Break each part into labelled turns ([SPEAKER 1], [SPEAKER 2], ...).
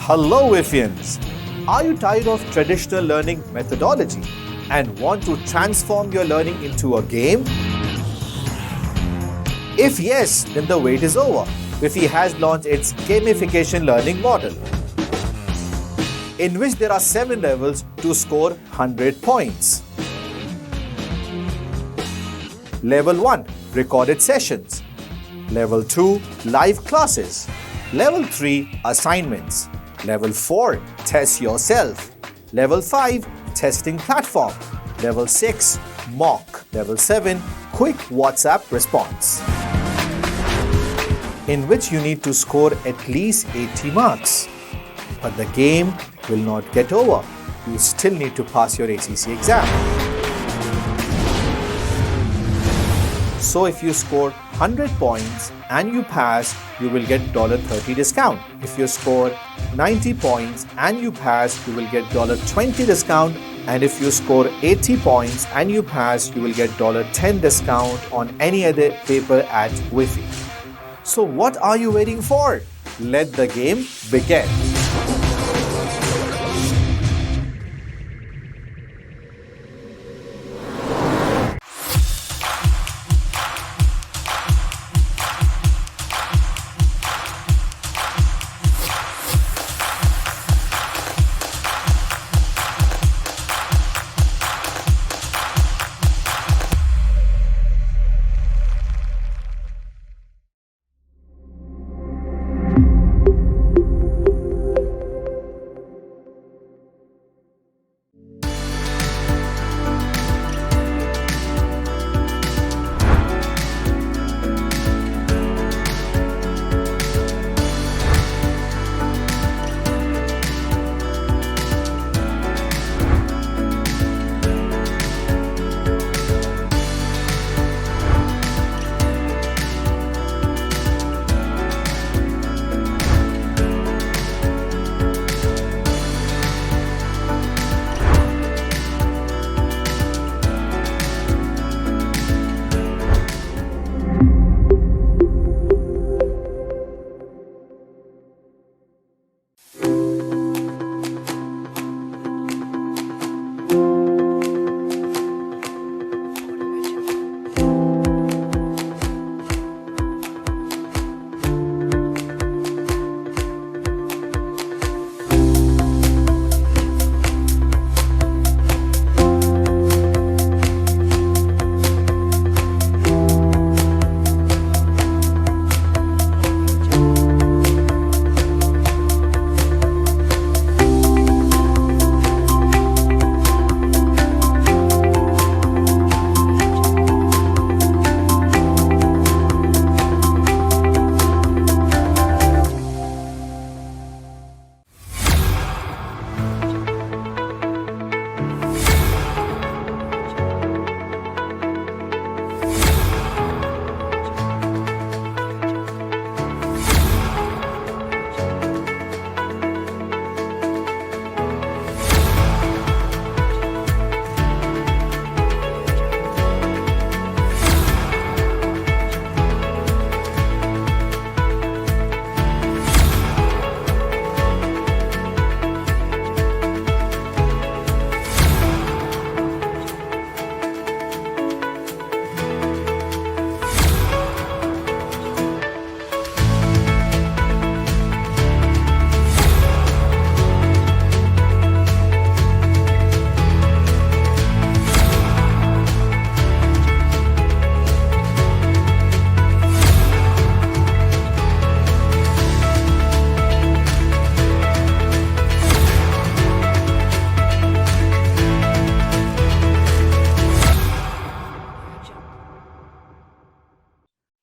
[SPEAKER 1] Hello, Vifhians! Are you tired of traditional learning methodology and want to transform your learning into a game? If yes, then the wait is over. Vifhe has launched its gamification learning model, in which there are 7 levels to score 100 points. Level 1, recorded sessions. Level 2, live classes. Level 3, assignments. Level 4, test yourself. Level 5, testing platform. Level 6, mock. Level 7, quick WhatsApp response, in which you need to score at least 80 marks. But the game will not get over. You still need to pass your ACCA exam. So if you score 100 points and you pass, you will get $30 discount. If you score 90 points and you pass, you will get $20 discount. And if you score 80 points and you pass, you will get $10 discount on any other paper at Vifhe. So what are you waiting for? Let the game begin.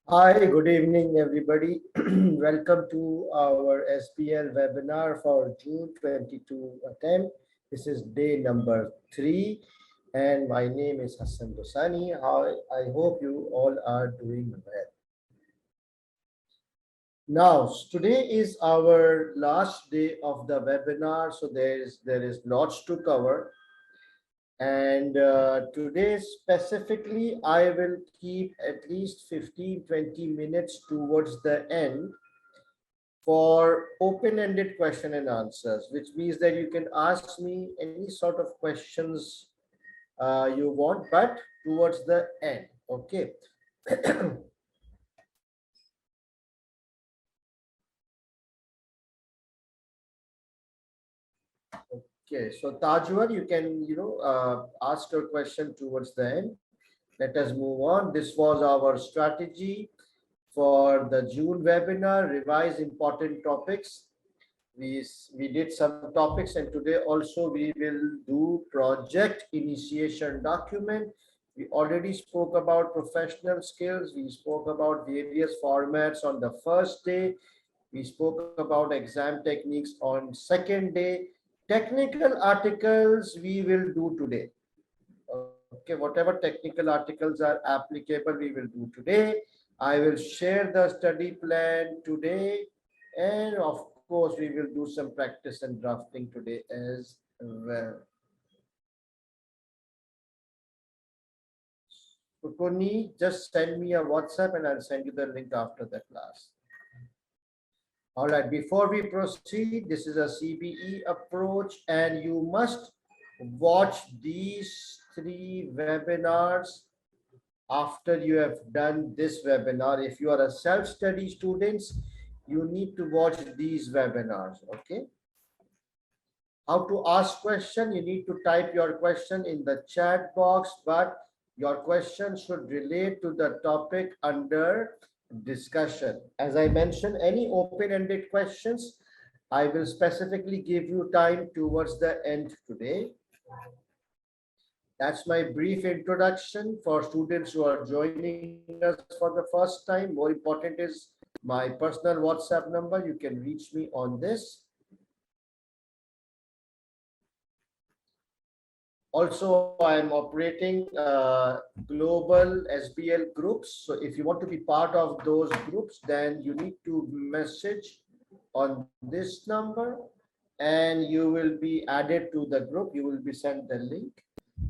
[SPEAKER 2] Hi, good evening, everybody. Welcome to our SBL webinar for June 22 attempt. This is day number 3, and my name is Hasan Dossani. I hope you all are doing well. Now, today is our last day of the webinar, so there is lots to cover. And today specifically, I will keep at least 15-20 minutes towards the end for open-ended question and answers, which means that you can ask me any sort of questions you want, but towards the end. Okay. Okay, so Tajwar, you can ask your question towards the end. Let us move on. This was our strategy for the June webinar. Revise important topics. We did some topics, and today also we will do project initiation document. We already spoke about professional skills. We spoke about various formats on the first day. We spoke about exam techniques on second day. Technical articles we will do today. Okay, whatever technical articles are applicable, we will do today. I will share the study plan today, and of course, we will do some practice and drafting today as well. So, Tony, just send me a WhatsApp and I'll send you the link after the class. All right, before we proceed, this is a CBE approach, and you must watch these 3 webinars after you have done this webinar. If you are a self-study students, you need to watch these webinars. Okay. How to ask question? You need to type your question in the chat box, but your question should relate to the topic under discussion. As I mentioned, any open-ended questions, I will specifically give you time towards the end today. That's my brief introduction for students who are joining us for the first time. More important is my personal WhatsApp number. You can reach me on this. Also, I'm operating global SBL groups. So if you want to be part of those groups, then you need to message on this number and you will be added to the group. You will be sent the link.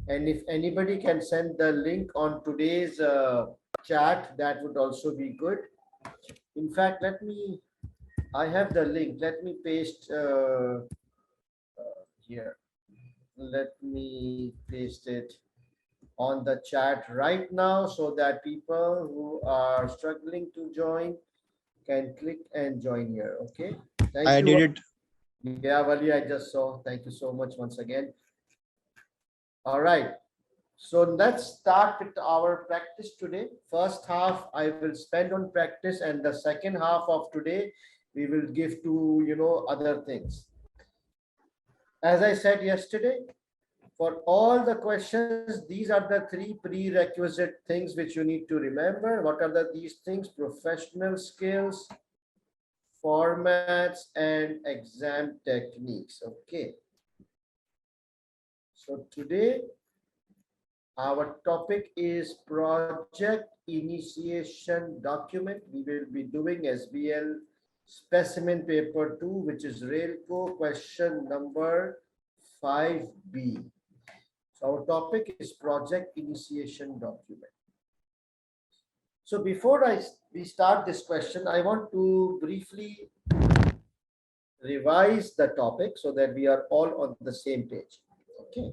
[SPEAKER 2] And if anybody can send the link on today's chat, that would also be good. In fact, I have the link. Let me paste here. Let me paste it on the chat right now so that people who are struggling to join can click and join here. Okay. Thank you.
[SPEAKER 3] I did it.
[SPEAKER 2] Yeah, Wali, I just saw. Thank you so much once again. All right. So let's start with our practice today. First half I will spend on practice, and the second half of today we will give to other things. As I said yesterday, for all the questions, these are the 3 prerequisite things which you need to remember. What are these things? Professional skills, formats, and exam techniques. Okay. So today our topic is project initiation document. We will be doing SBL specimen paper 2, which is Railco question number 5B. So our topic is project initiation document. So before we start this question, I want to briefly revise the topic so that we are all on the same page. Okay.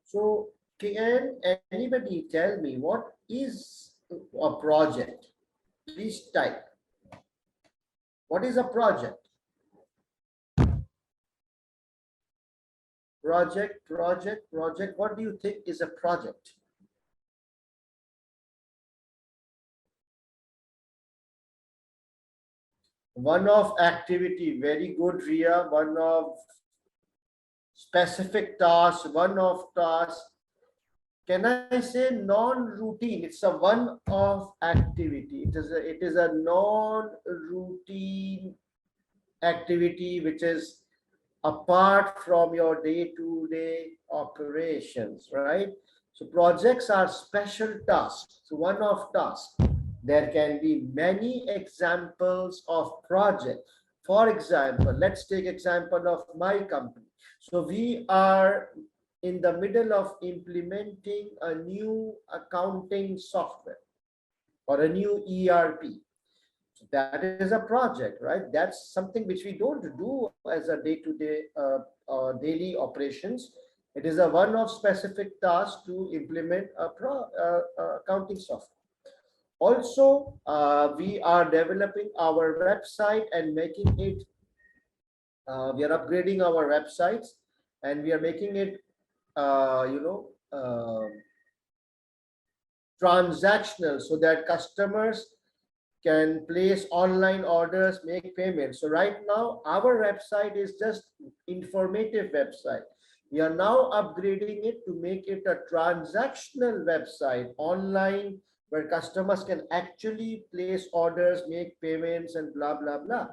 [SPEAKER 2] So can anybody tell me what is a project? Please type. What is a project? Project. What do you think is a project? One-off activity. Very good, Ria. One-off specific task, one-off task. Can I say non-routine? It's a one-off activity. It is a non-routine activity which is apart from your day-to-day operations, right? So projects are special tasks. So one-off tasks. There can be many examples of projects. For example, let's take example of my company. So we are in the middle of implementing a new accounting software or a new ERP. That is a project, right? That's something which we don't do as a day-to-day daily operations. It is a one-off specific task to implement a accounting software. Also, we are developing our website and making it, we are upgrading our websites, and we are making it, you know, transactional, so that customers can place online orders, make payments. So right now, our website is just informative website. We are now upgrading it to make it a transactional website online, where customers can actually place orders, make payments, and blah, blah, blah.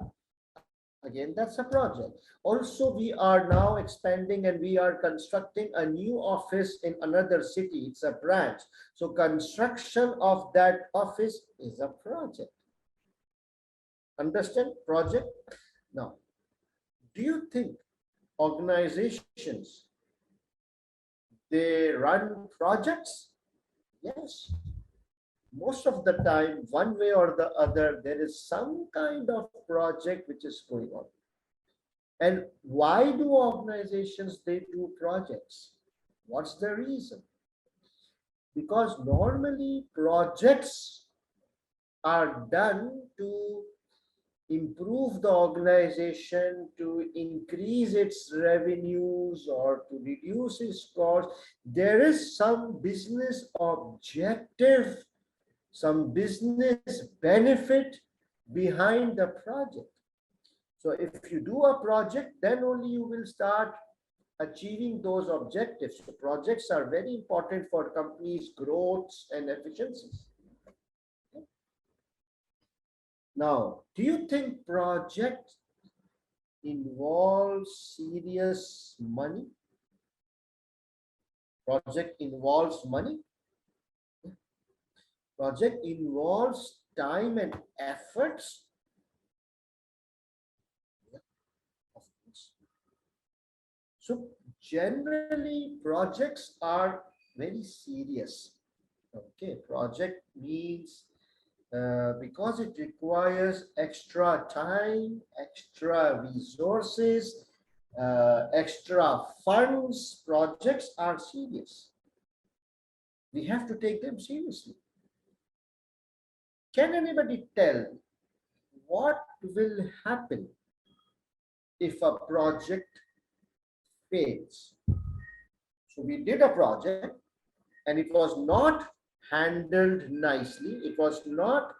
[SPEAKER 2] Again, that's a project. Also, we are now expanding and we are constructing a new office in another city. It's a branch. So construction of that office is a project. Understand? Project. Now, do you think organizations, they run projects? Yes. Most of the time, one way or the other, there is some kind of project which is going on. And why do organizations, they do projects? What's the reason? Because normally projects are done to improve the organization, to increase its revenues, or to reduce its costs. There is some business objective, some business benefit behind the project. So if you do a project, then only you will start achieving those objectives. So projects are very important for companies' growths and efficiencies. Now, do you think project involves serious money? Project involves money? Project involves time and efforts? Yeah, of course. So generally, projects are very serious. Okay, project means because it requires extra time, extra resources, extra funds. Projects are serious. We have to take them seriously. Can anybody tell what will happen if a project fails? So we did a project and it was not handled nicely, it was not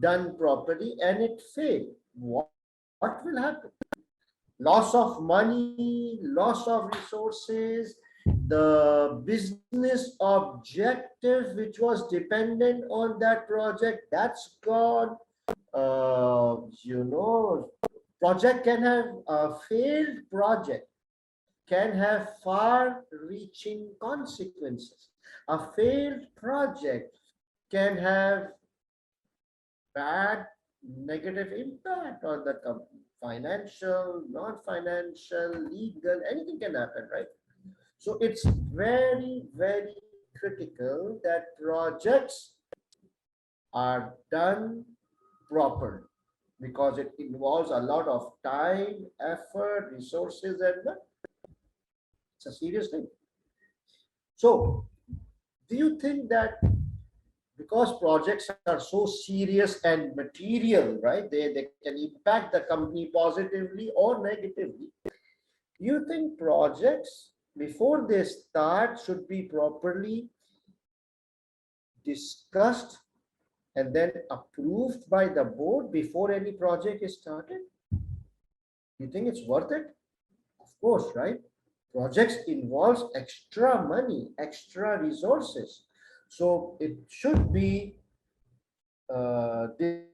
[SPEAKER 2] done properly, and it failed. What will happen? Loss of money, loss of resources, the business objective which was dependent on that project, that's gone. Project can have a failed project can have far-reaching consequences. A failed project can have bad negative impact on the company. Financial, non-financial, legal, anything can happen, right? So it's very, very critical that projects are done properly, because it involves a lot of time, effort, resources, and it's a serious thing. So do you think that because projects are so serious and material, right, they can impact the company positively or negatively, do you think projects, before they start, should be properly discussed and then approved by the board before any project is started? You think it's worth it? Of course, right? Projects involves extra money, extra resources. So it should be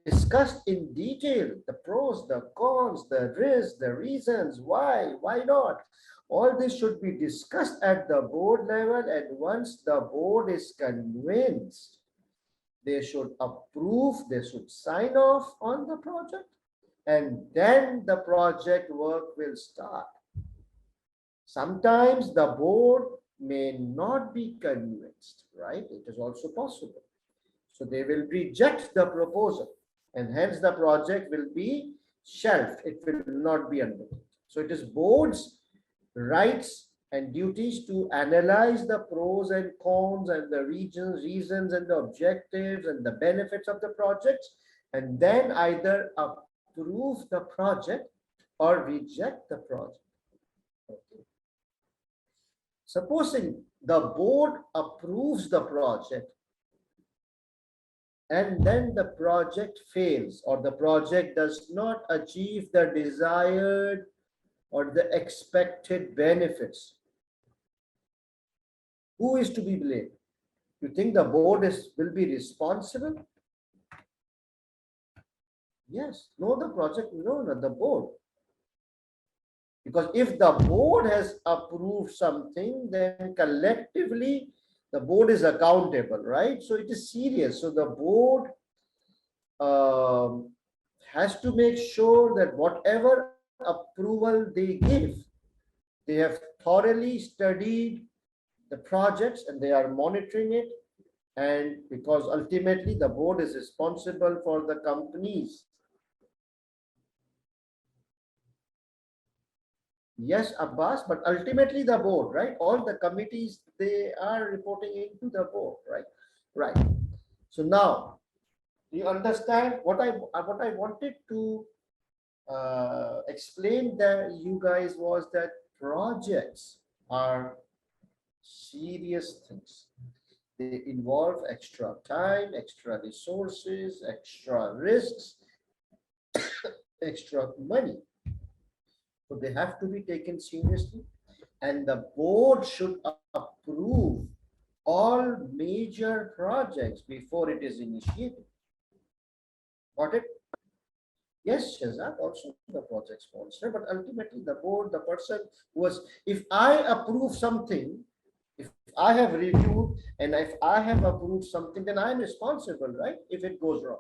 [SPEAKER 2] discussed in detail, the pros, the cons, the risks, the reasons, why not. All this should be discussed at the board level, and once the board is convinced, they should approve, they should sign off on the project, and then the project work will start. Sometimes the board may not be convinced, right? It is also possible. So they will reject the proposal. and hence the project will be shelved. It will not be undertaken. So it is board's rights and duties to analyze the pros and cons and the reasons and the objectives and the benefits of the projects, and then either approve the project or reject the project. Okay. Supposing the board approves the project and then the project fails or the project does not achieve the desired or the expected benefits, who is to be blamed? You think the board will be responsible? Yes. No, the project, no, not the board. Because if the board has approved something, then collectively the board is accountable, right? So it is serious. So the board has to make sure that whatever approval they give, they have thoroughly studied the projects and they are monitoring it. And because ultimately the board is responsible for the companies. Yes, Abbas, but ultimately the board, right? All the committees, they are reporting into the board, right? Right. So now, do you understand what I wanted to explain that you guys was that projects are serious things. They involve extra time, extra resources, extra risks, extra money. So they have to be taken seriously, and the board should approve all major projects before it is initiated. Got it? Yes, Shazad, also the project sponsor, but ultimately the board, the person who was, if I approve something, if I have reviewed and if I have approved something, then I'm responsible, right? If it goes wrong.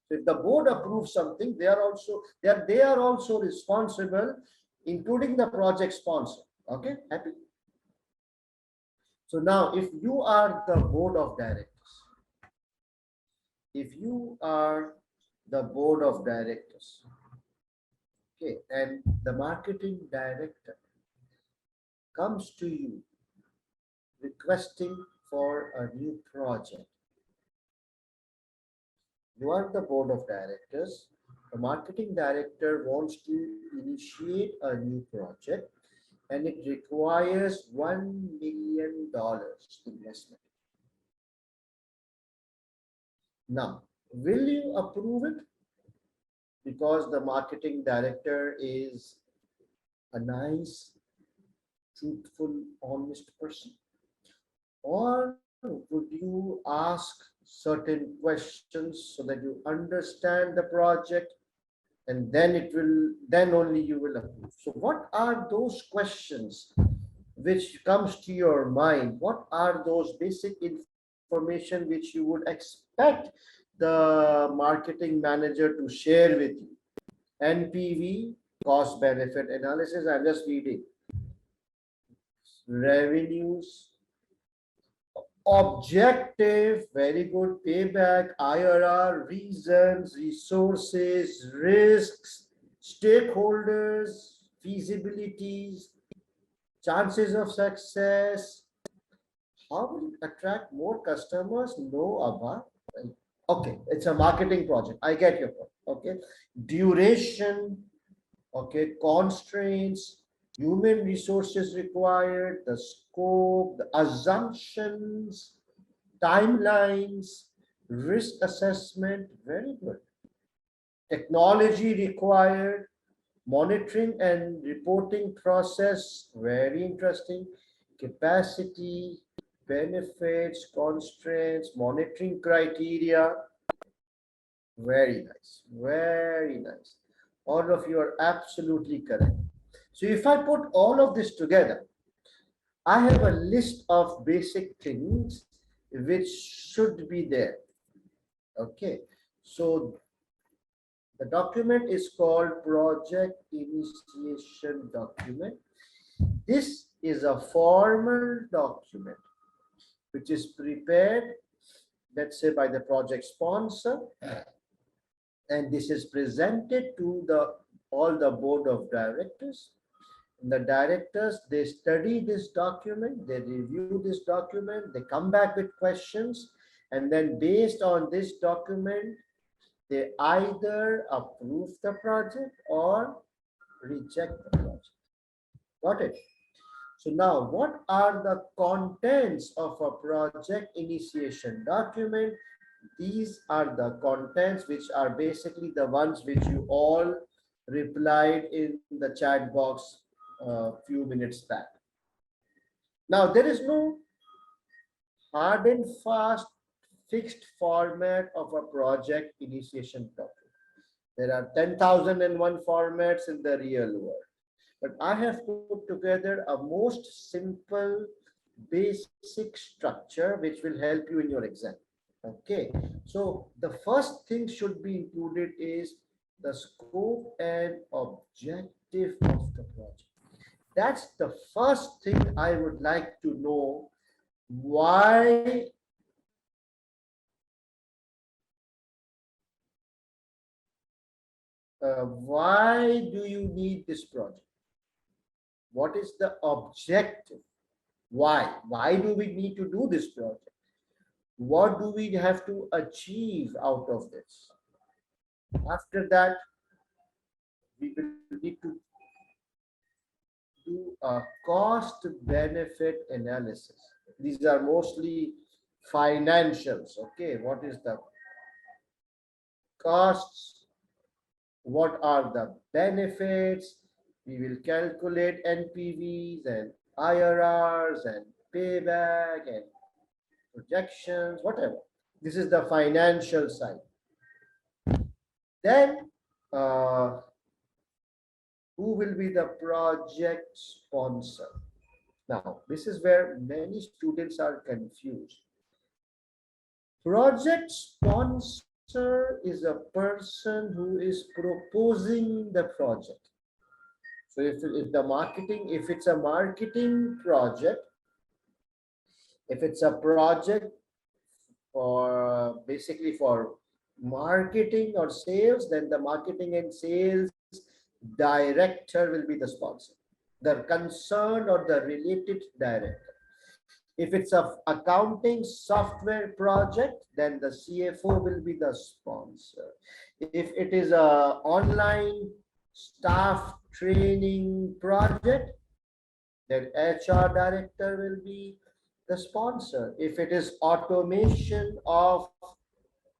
[SPEAKER 2] So if the board approves something, they are also responsible, including the project sponsor. Okay, happy? So now, if you are the board of directors, if you are the board of directors, okay, and the marketing director comes to you requesting for a new project. You are the board of directors. The marketing director wants to initiate a new project and it requires $1 million investment. Now, will you approve it? Because the marketing director is a nice, truthful, honest person? Or would you ask certain questions so that you understand the project and then only you will approve? So what are those questions which comes to your mind? What are those basic information which you would expect the marketing manager to share with you? NPV, cost benefit analysis, I'm just reading. Revenues, objective, very good. Payback, IRR, reasons, resources, risks, stakeholders, feasibilities, chances of success. How will it attract more customers? No, Abba. Okay, it's a marketing project. I get your point. Okay, duration. Okay, constraints, human resources required, the scope, the assumptions, timelines, risk assessment. Very good. Technology required, monitoring and reporting process. Very interesting. Capacity, benefits, constraints, monitoring criteria. Very nice. Very nice. All of you are absolutely correct. So if I put all of this together, I have a list of basic things which should be there. Okay. So the document is called Project Initiation Document. This is a formal document which is prepared let's say by the project sponsor, and this is presented to all the board of directors. The directors, they study this document, they review this document, they come back with questions, and then based on this document, they either approve the project or reject the project. Got it? So now, what are the contents of a project initiation document? These are the contents, which are basically the ones which you all replied in the chat box a few minutes back. Now, there is no hard and fast fixed format of a project initiation document. There are 10,001 formats in the real world. But I have put together a most simple, basic structure which will help you in your exam. Okay, so the first thing should be included is the scope and objective of the project. That's the first thing I would like to know. Why do you need this project? What is the objective? Why? Why do we need to do this project? What do we have to achieve out of this? After that, we will need to do a cost benefit analysis. These are mostly financials. Okay, what is the costs? What are the benefits? We will calculate NPVs and IRRs and payback and projections, whatever. This is the financial side. Then, who will be the project sponsor? Now, this is where many students are confused. Project sponsor is a person who is proposing the project. So if it's a marketing project, if it's a project for basically for marketing or sales, then the marketing and sales director will be the sponsor, the concerned or the related director. If it's a accounting software project, then the CFO will be the sponsor. If it is a online staff training project, then HR director will be the sponsor. If it is automation of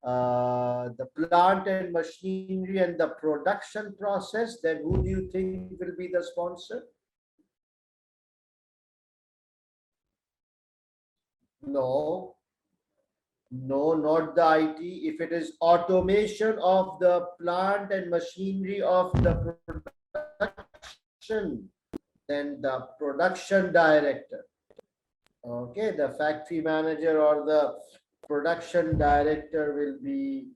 [SPEAKER 2] the plant and machinery and the production process, then who do you think will be the sponsor? No, not the IT. If it is automation of the plant and machinery of the production, then the production director. Okay, the factory manager or the production director will be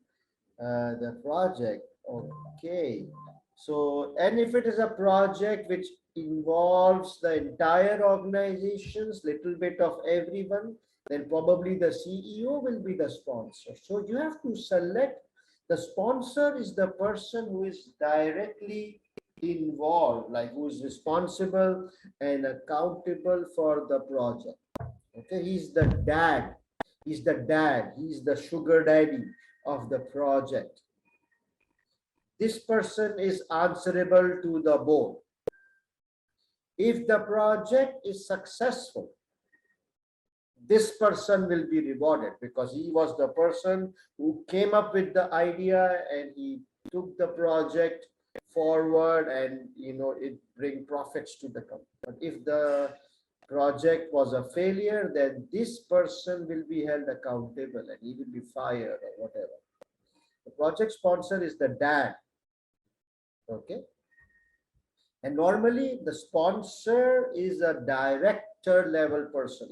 [SPEAKER 2] the project. Okay, so, and if it is a project which involves the entire organizations, little bit of everyone, then probably the CEO will be the sponsor. So you have to select the sponsor is the person who is directly involved, like who is responsible and accountable for the project. Okay, he's the dad, he's the sugar daddy of the project. This person is answerable to the board. If the project is successful, this person will be rewarded because he was the person who came up with the idea and he took the project forward, and it bring profits to the company. But if the project was a failure, then this person will be held accountable and he will be fired or whatever. The project sponsor is the dad. Okay, and normally the sponsor is a director level person.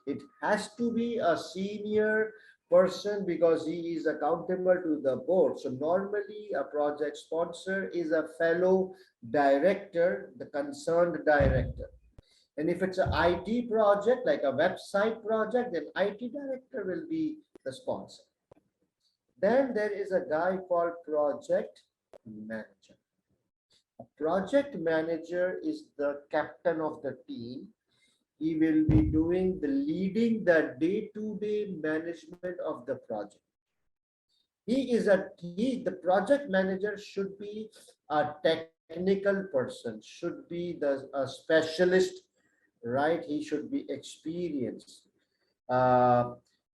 [SPEAKER 2] It has to be a senior person because he is accountable to the board. So normally a project sponsor is a fellow director, the concerned director. And if it's an IT project, like a website project, then IT director will be the sponsor. Then there is a guy called project manager. A project manager is the captain of the team. He will be doing the leading the day-to-day management of the project. The project manager should be a technical person, should be a specialist, right? He should be experienced.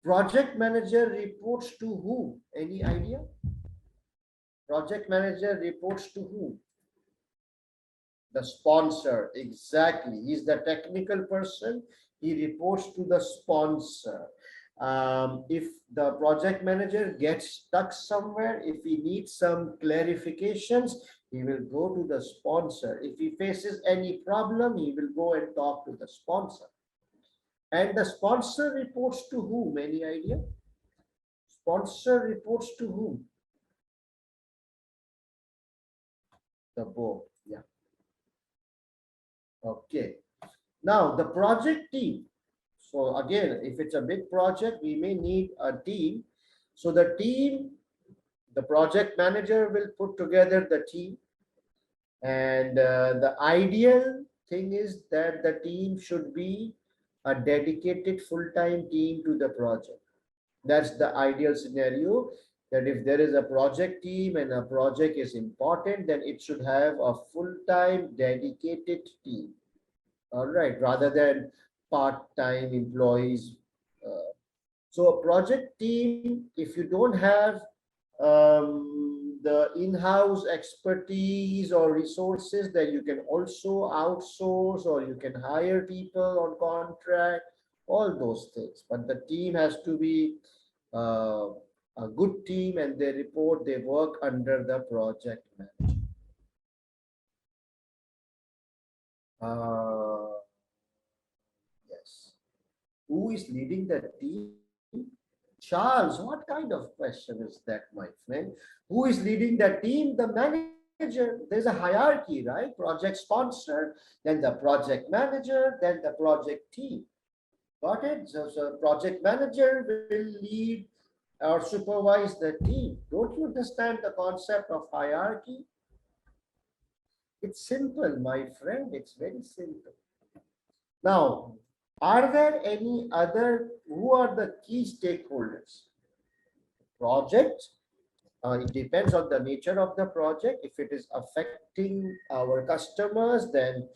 [SPEAKER 2] Project manager reports to whom? Any idea? Project manager reports to whom? The sponsor. Exactly. He's the technical person. He reports to the sponsor. If the project manager gets stuck somewhere, if he needs some clarifications, he will go to the sponsor. If he faces any problem, he will go and talk to the sponsor. And the sponsor reports to whom? Any idea? Sponsor reports to whom? The board. Yeah. Okay. Now the project team. So again, if it's a big project, we may need a team. So the team, the project manager will put together the team. And the ideal thing is that the team should be a dedicated full-time team to the project. That's the ideal scenario, that if there is a project team and a project is important, then it should have a full-time dedicated team. All right, rather than part-time employees. So a project team, if you don't have the in-house expertise or resources, then you can also outsource or you can hire people on contract, all those things. But the team has to be a good team, and they work under the project manager. Yes. Who is leading the team? Charles, what kind of question is that, my friend? Who is leading the team? The manager. There's a hierarchy, right? Project sponsor, then the project manager, then the project team. Got it? So project manager will lead or supervise the team. Don't you understand the concept of hierarchy? It's simple, my friend. It's very simple. Now, are there any other, who are the key stakeholders? Project, it depends on the nature of the project. If it is affecting our customers, then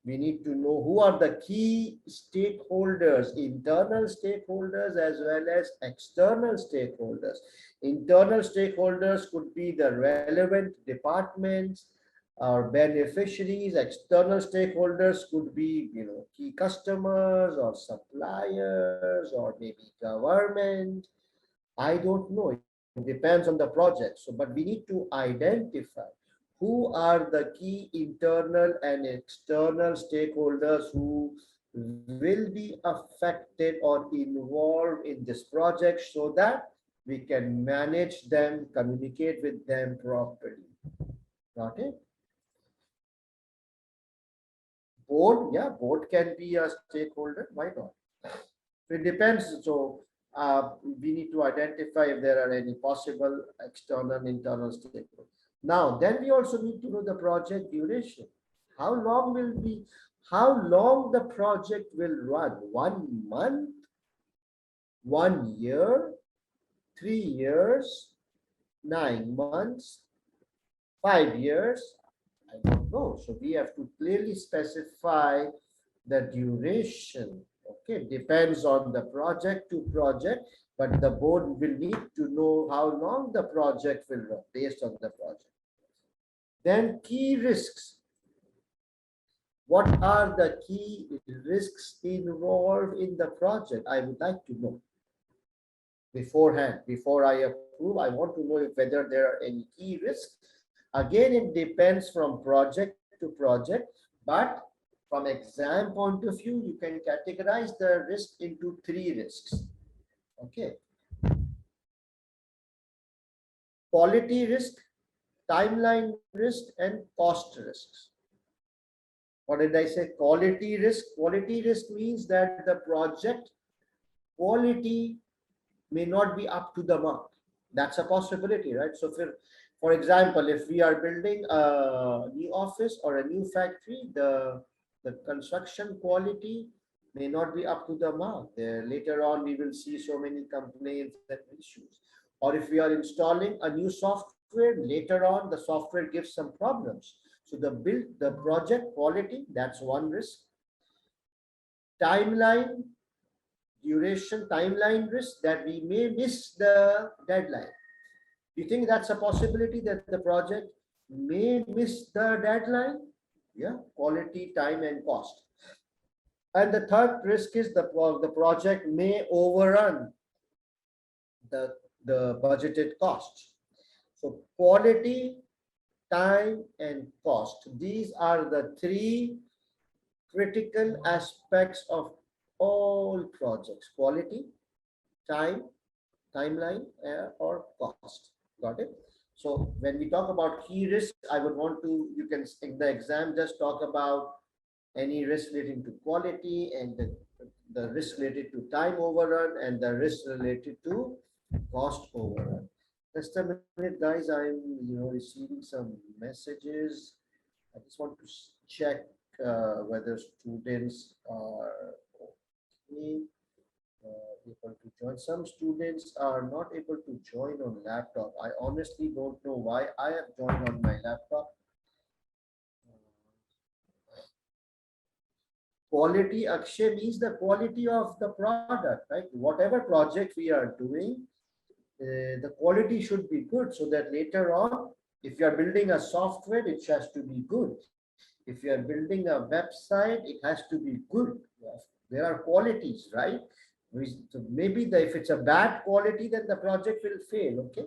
[SPEAKER 2] we need to know who are the key stakeholders, internal stakeholders as well as external stakeholders. Internal stakeholders could be the relevant departments or beneficiaries. External stakeholders could be, key customers or suppliers or maybe government. I don't know. It depends on the project. So, but we need to identify who are the key internal and external stakeholders who will be affected or involved in this project, so that we can manage them, communicate with them properly. Got it? Board, yeah, board can be a stakeholder. Why not? It depends. So we need to identify if there are any possible external, internal stakeholders. Now, then we also need to know the project duration. How long the project will run? 1 month, 1 year, 3 years, 9 months, 5 years? I don't know. So we have to clearly specify the duration. Okay, depends on the project to project, but the board will need to know how long the project will run based on the project. Then key risks. What are the key risks involved in the project? I would like to know beforehand. Before I approve, I want to know whether there are any key risks. Again, it depends from project to project, but from exam point of view, you can categorize the risk into 3 risks. Okay. Quality risk, timeline risk, and cost risks. What did I say? Quality risk. Quality risk means that the project quality may not be up to the mark. That's a possibility, right? So for example, if we are building a new office or a new factory, the construction quality may not be up to the mark. There later on we will see so many complaints and issues. Or if we are installing a new software, later on the software gives some problems. So the project quality, that's one risk. Timeline, duration, timeline risk, that we may miss the deadline. Do you think that's a possibility that the project may miss the deadline? Yeah, quality, time, and cost. And the third risk is the project may overrun the, the budgeted costs. So quality, time, and cost. These are the three critical aspects of all projects: quality, time, timeline, or cost. Got it? So when we talk about key risks, I would want to, you can in the exam just talk about any risk relating to quality, and the risk related to time overrun, and the risk related to cost overrun. Just a minute, guys. I'm receiving some messages. I just want to check whether students are okay, able to join. Some students are not able to join on laptop. I honestly don't know why. I have joined on my laptop. Quality, Akshay, means the quality of the product, right? Whatever project we are doing, the quality should be good, so that later on, if you are building a software, it has to be good. If you are building a website, it has to be good. There are qualities, right? So maybe if it's a bad quality, then the project will fail. Okay.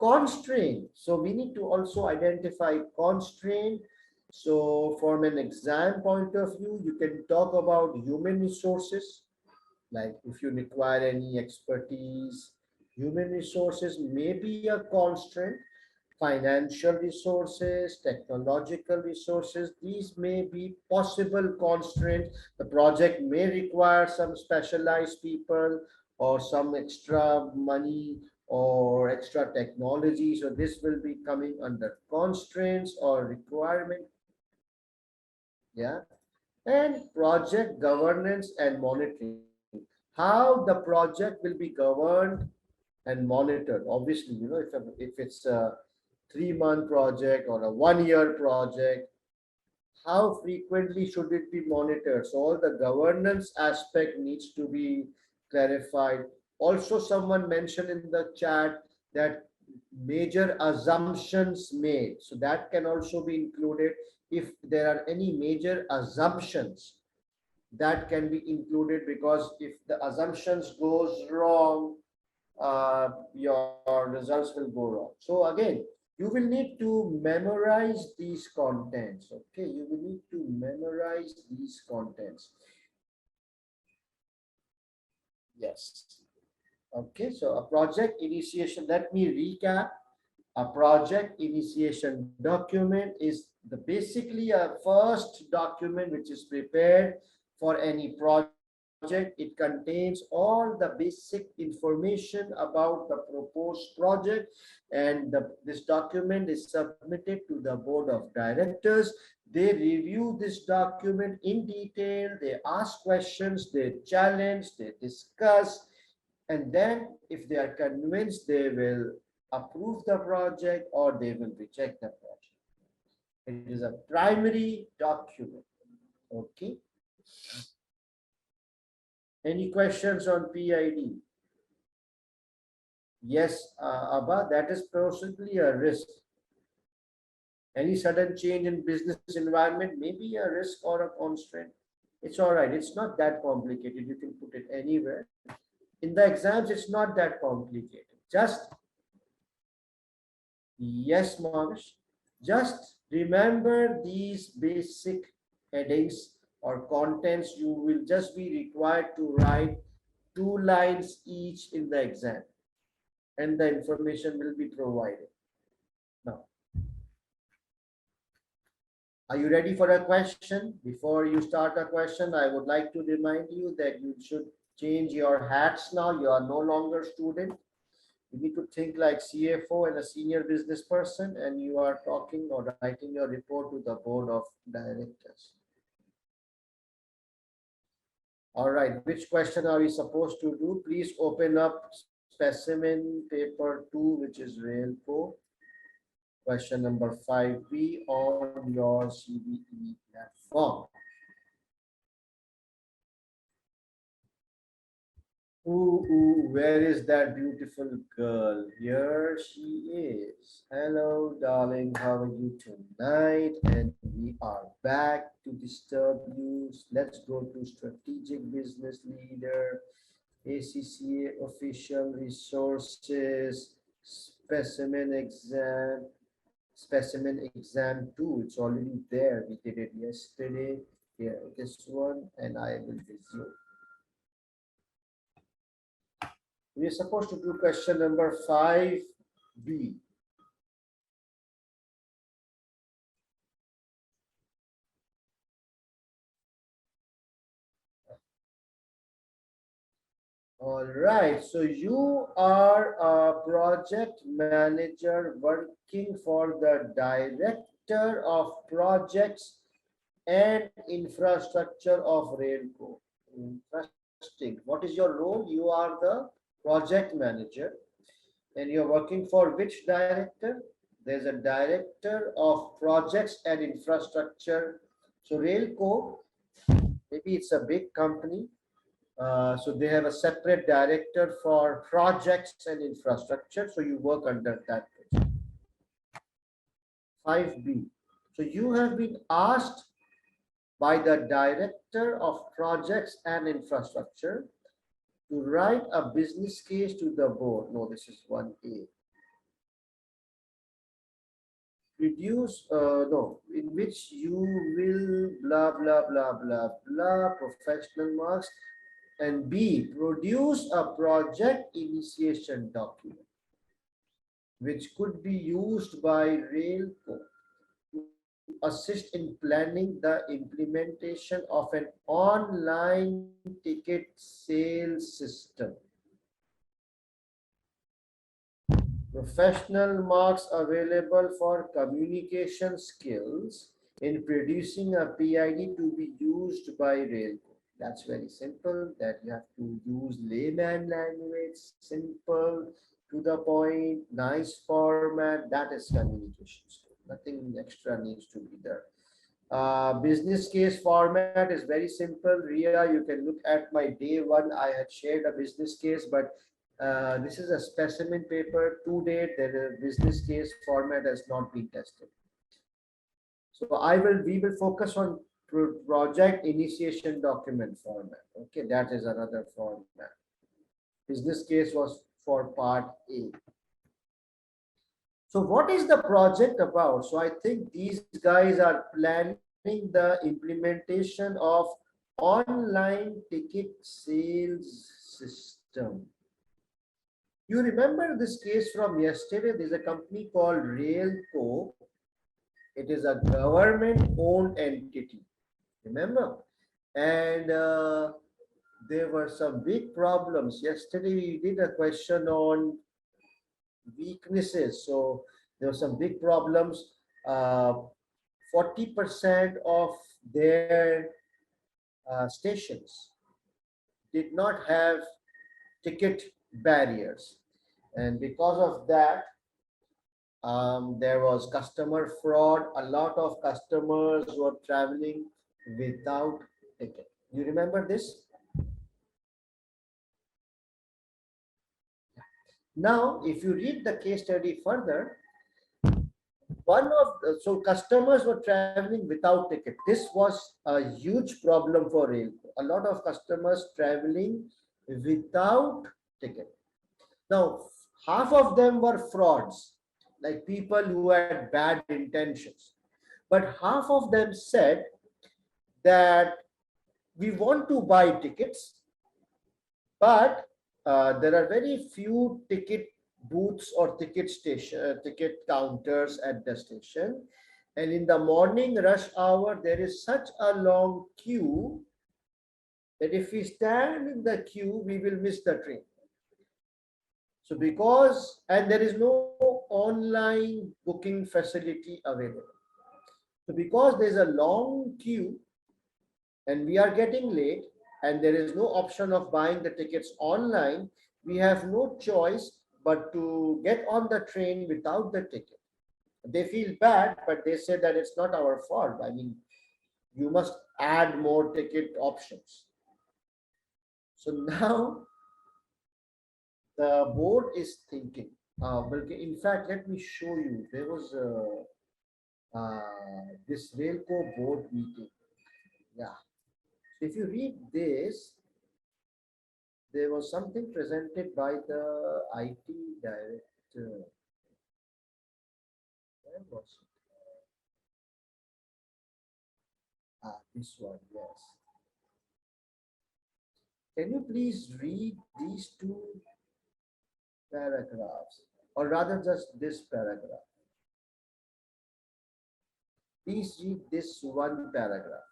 [SPEAKER 2] Constraint. So we need to also identify constraint. So from an exam point of view, you can talk about human resources, like if you require any expertise. Human resources may be a constraint. Financial resources, technological resources, these may be possible constraints. The project may require some specialized people or some extra money or extra technology. So this will be coming under constraints or requirement. Yeah. And project governance and monitoring. How the project will be governed and monitored. Obviously, if it's a 3-month project or a 1-year project, how frequently should it be monitored? So all the governance aspect needs to be clarified. Also, someone mentioned in the chat that major assumptions made. So that can also be included. If there are any major assumptions, that can be included, because if the assumptions goes wrong, your results will go wrong. So again, you will need to memorize these contents. Okay, you will need to memorize these contents. Yes. Okay, so a project initiation, let me recap. A project initiation document is basically a first document which is prepared for any project. It contains all the basic information about the proposed project, and this document is submitted to the board of directors. They review this document in detail, they ask questions, they challenge, they discuss, and then if they are convinced, they will approve the project or they will reject the project. It is a primary document. Okay. Any questions on PID? Yes, Abba, that is possibly a risk. Any sudden change in business environment may be a risk or a constraint. It's all right. It's not that complicated. You can put it anywhere. In the exams, it's not that complicated. Just, yes, Momish, just remember these basic headings or contents. You will just be required to write 2 lines each in the exam, and the information will be provided. Now, are you ready for a question? Before you start a question, I would like to remind you that you should change your hats now. You are no longer student. You need to think like CFO and a senior business person, and you are talking or writing your report to the board of directors. All right, which question are we supposed to do? Please open up specimen paper 2, which is Railco. Question number 5B on your CBE platform. Ooh, where is that beautiful girl? Here she is. Hello, darling. How are you tonight? And we are back to disturb you. Let's go to strategic business leader, ACCA official resources, specimen exam 2. It's already there. We did it yesterday. Here, this one, and I will resume. We are supposed to do question number 5B. All right, so you are a project manager working for the director of projects and infrastructure of Railco. Interesting. What is your role? You are the project manager, and you're working for which director? There's a director of projects and infrastructure. So Railco, maybe it's a big company. So they have a separate director for projects and infrastructure. So you work under that. 5B. So you have been asked by the director of projects and infrastructure to write a business case to the board. No, this is 1A. In which you will blah, blah, blah, blah, blah, professional marks. And B, produce a project initiation document, which could be used by Railco to assist in planning the implementation of an online ticket sales system. Professional marks available for communication skills in producing a PID to be used by Railco. That's very simple, that you have to use layman language, simple, to the point, nice format. That is communication skill. Nothing extra needs to be there. Business case format is very simple. Ria, you can look at my day 1. I had shared a business case, but this is a specimen paper. To date, the business case format has not been tested. So we will focus on project initiation document format. Okay, that is another format. Business case was for part A. So what is the project about? So I think these guys are planning the implementation of online ticket sales system. You remember this case from yesterday? There's a company called Railco. It is a government-owned entity. Remember? And there were some big problems. Yesterday we did a question on weaknesses. So there were some big problems. 40% of their stations did not have ticket barriers. And because of that, there was customer fraud. A lot of customers were traveling without ticket. You remember this? Now, if you read the case study further, so customers were traveling without ticket. This was a huge problem for Railco. A lot of customers traveling without ticket. Now, half of them were frauds, like people who had bad intentions. But half of them said that we want to buy tickets, but there are very few ticket booths or ticket counters at the station. And in the morning rush hour, there is such a long queue that if we stand in the queue, we will miss the train. So because, and there is no online booking facility available. So because there's a long queue and we are getting late and there is no option of buying the tickets online, we have no choice but to get on the train without the ticket. They feel bad, but they say that it's not our fault. I mean, you must add more ticket options. So now the board is thinking. In fact, let me show you. There was this Railco board meeting. Yeah. So if you read this, there was something presented by the IT director. Where was it? This one, yes. Can you please read these two paragraphs, or rather just this paragraph? Please read this one paragraph.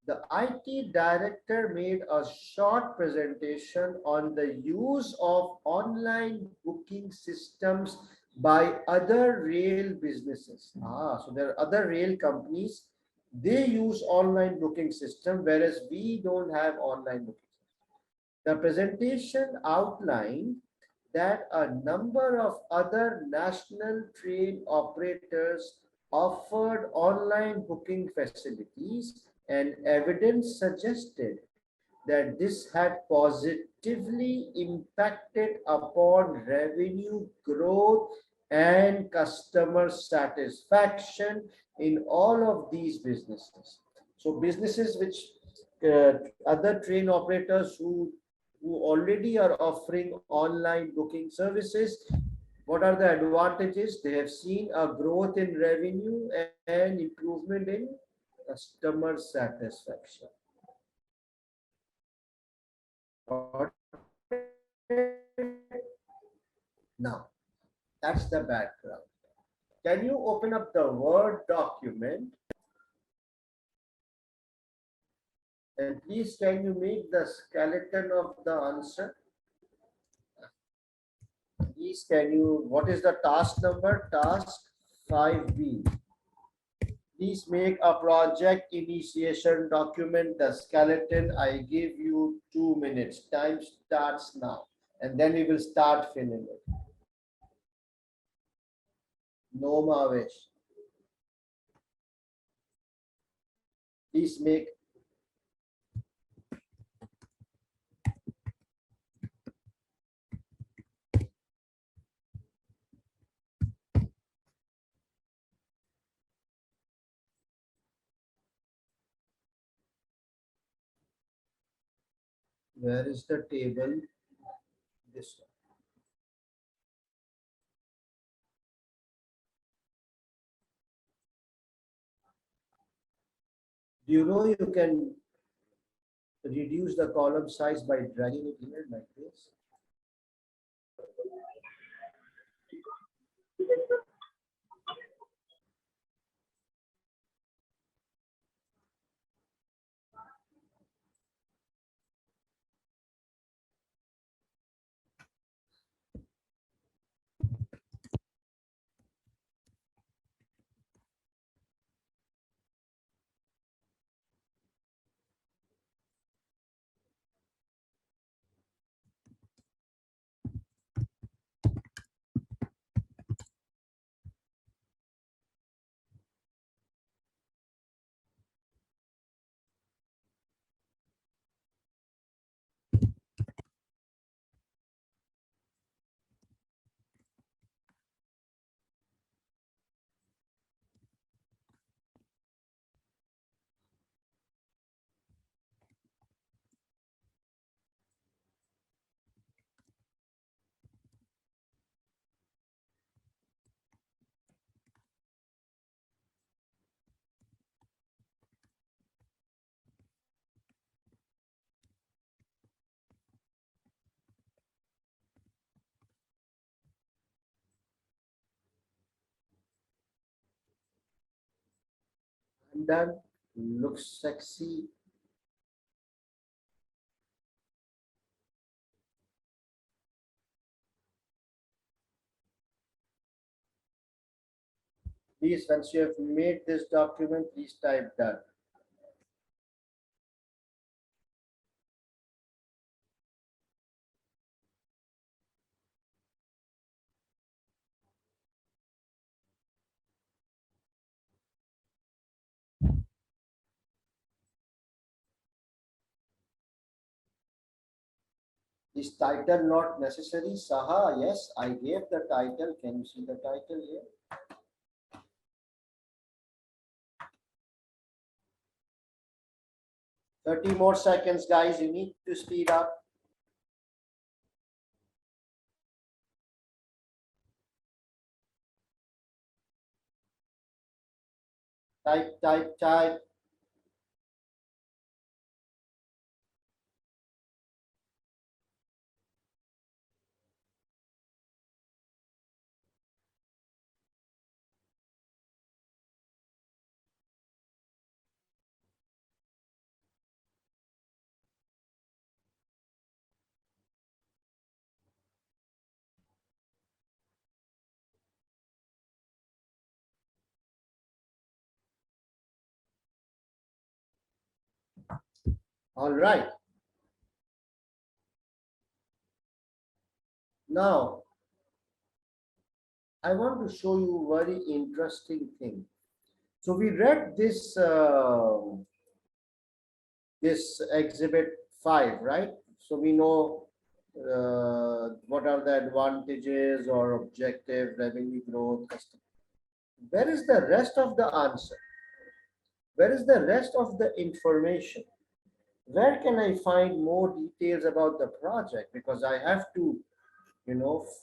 [SPEAKER 2] The IT director made a short presentation on the use of online booking systems by other rail businesses. So there are other rail companies, they use online booking system, whereas we don't have online booking. The presentation outlined that a number of other national train operators offered online booking facilities, and evidence suggested that this had positively impacted upon revenue growth and customer satisfaction in all of these businesses. So businesses which other train operators who already are offering online booking services, what are the advantages? They have seen a growth in revenue and improvement in customer satisfaction. Now, that's the background. Can you open up the Word document? And please, can you make the skeleton of the answer? Please, can you, what is the task number? Task 5B. Please make a project initiation document, the skeleton. I give you 2 minutes. Time starts now. And then we will start filling it. No Mavesh. Please make. Where is the table? This one. Do you know you can reduce the column size by dragging it here like this? I'm done. Looks sexy. Please, once you have made this document, please type done. Is title not necessary? Saha, yes, I gave the title. Can you see the title here? 30 more seconds, guys. You need to speed up. Type, type, type. All right. Now, I want to show you a very interesting thing. So we read this exhibit 5, right? So we know what are the advantages or objective, revenue growth, customer. Where is the rest of the answer? Where is the rest of the information? Where can I find more details about the project? Because I have to,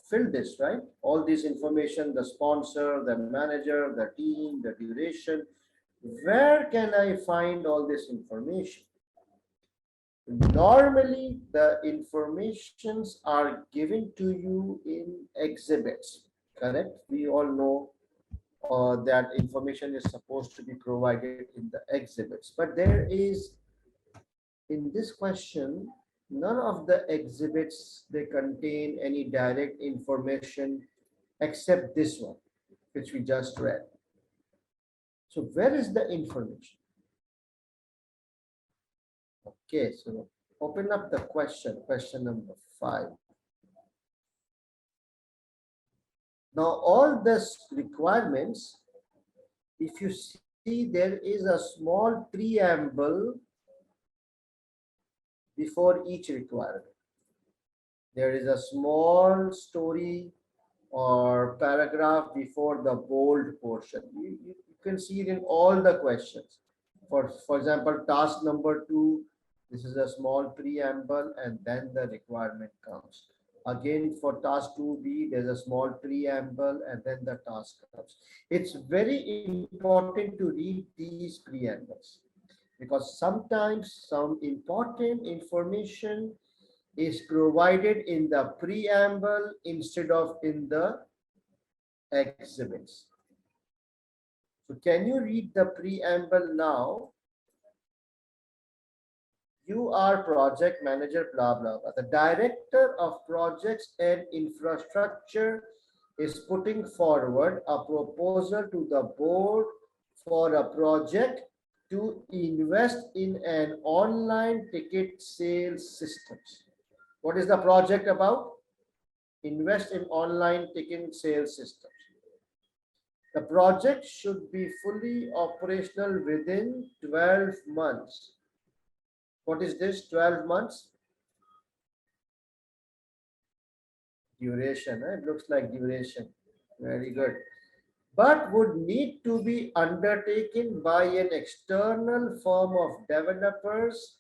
[SPEAKER 2] fill this, right? All this information, the sponsor, the manager, the team, the duration. Where can I find all this information? Normally, the informations are given to you in exhibits, correct? We all know that information is supposed to be provided in the exhibits, but there is, in this question, none of the exhibits, they contain any direct information except this one, which we just read. So where is the information? Okay, so open up the question number 5. Now, all these requirements, if you see, there is a small preamble before each requirement. There is a small story or paragraph before the bold portion. You can see it in all the questions. For example, task number 2, this is a small preamble and then the requirement comes. Again, for task 2B, there's a small preamble and then the task comes. It's very important to read these preambles because sometimes some important information is provided in the preamble instead of in the exhibits. So can you read the preamble now? You are project manager, blah, blah, blah. The director of projects and infrastructure is putting forward a proposal to the board for a project to invest in an online ticket sales system. What is the project about? Invest in online ticket sales systems. The project should be fully operational within 12 months. What is this? 12 months? Duration. It looks like duration. Very good. But would need to be undertaken by an external firm of developers,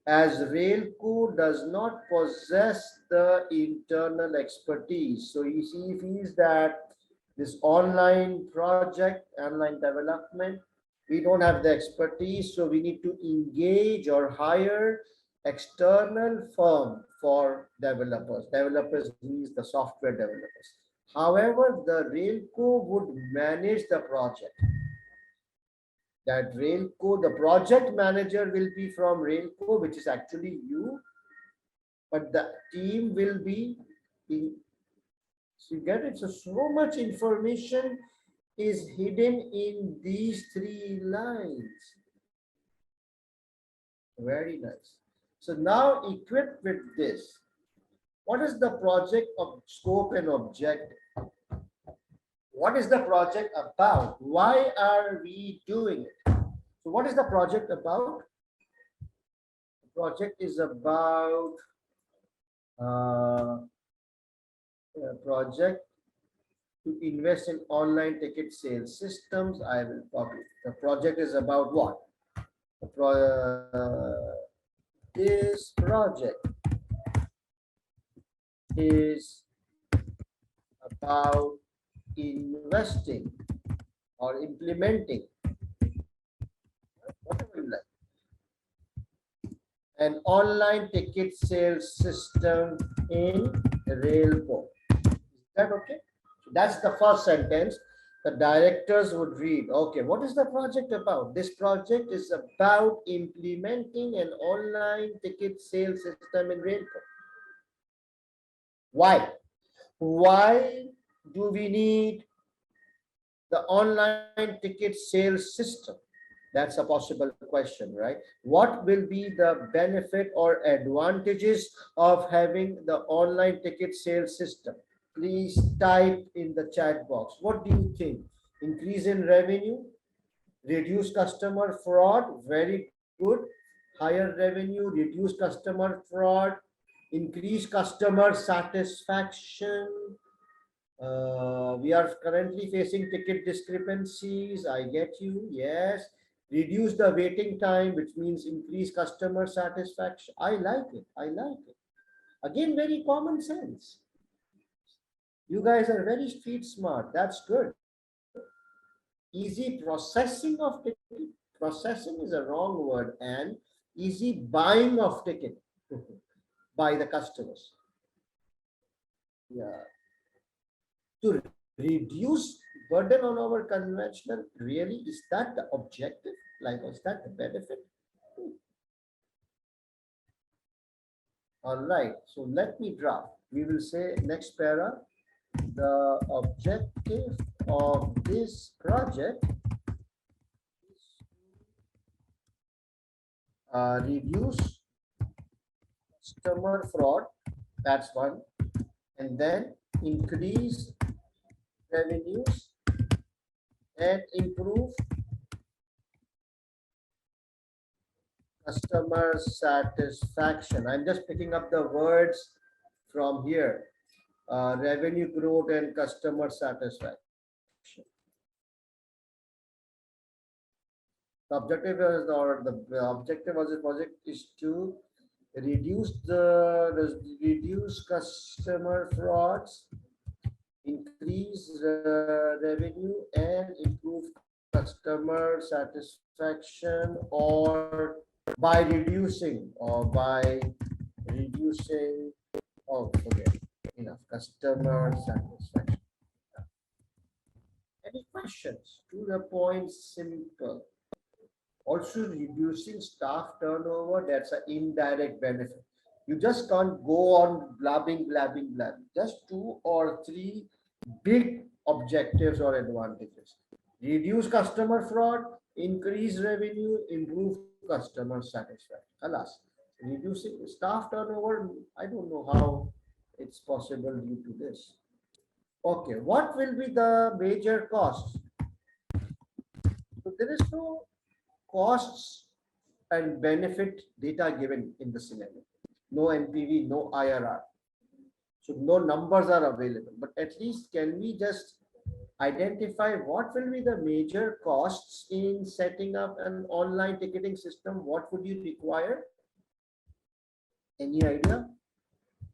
[SPEAKER 2] as Railco does not possess the internal expertise. So he sees that this online project, online development, we don't have the expertise, so we need to engage or hire external firm for developers. Developers means the software developers. However, the Railco would manage the project. That Railco, the project manager will be from Railco, which is actually you, but the team will be in, so you get it. So much information is hidden in these three lines. Very nice. So now equipped with this, what is the project of scope and objective? What is the project about? Why are we doing it? So what is the project about? The project is about a project to invest in online ticket sales systems. I will copy. The project is about what? This project is about investing or implementing, whatever you like, an online ticket sales system in Railco. Is that okay? So that's the first sentence. The directors would read, okay, what is the project about? This project is about implementing an online ticket sales system in Railco. Why? Why do we need the online ticket sales system? That's a possible question, right? What will be the benefit or advantages of having the online ticket sales system? Please type in the chat box. What do you think? Increase in revenue, reduce customer fraud, very good. Higher revenue, reduce customer fraud, increase customer satisfaction. We are currently facing ticket discrepancies. I get you. Yes. Reduce the waiting time, which means increase customer satisfaction. I like it. I like it. Again, very common sense. You guys are very street smart. That's good. Easy processing of ticket. Processing is a wrong word, and easy buying of ticket by the customers. Yeah. To reduce burden on our conventional, really, is that the objective? Like, is that the benefit? All right, so let me draft. We will say next para, the objective of this project is to reduce customer fraud. That's one. And then increase revenues and improve customer satisfaction. I'm just picking up the words from here. Revenue growth and customer satisfaction. The objective is, or the objective of the project is to reduce customer frauds, increase revenue, and improve customer satisfaction, or by reducing, oh, forget, enough, customer satisfaction. Any questions? To the point, simple. Also reducing staff turnover, that's an indirect benefit. You just can't go on blabbing. Just 2 or 3 big objectives or advantages. Reduce customer fraud, increase revenue, improve customer satisfaction. Alas, reducing staff turnover, I don't know how it's possible due to this. Okay, what will be the major costs? So there is no costs and benefit data given in the scenario. No NPV, no IRR. So no numbers are available, but at least can we just identify what will be the major costs in setting up an online ticketing system? What would you require? Any idea?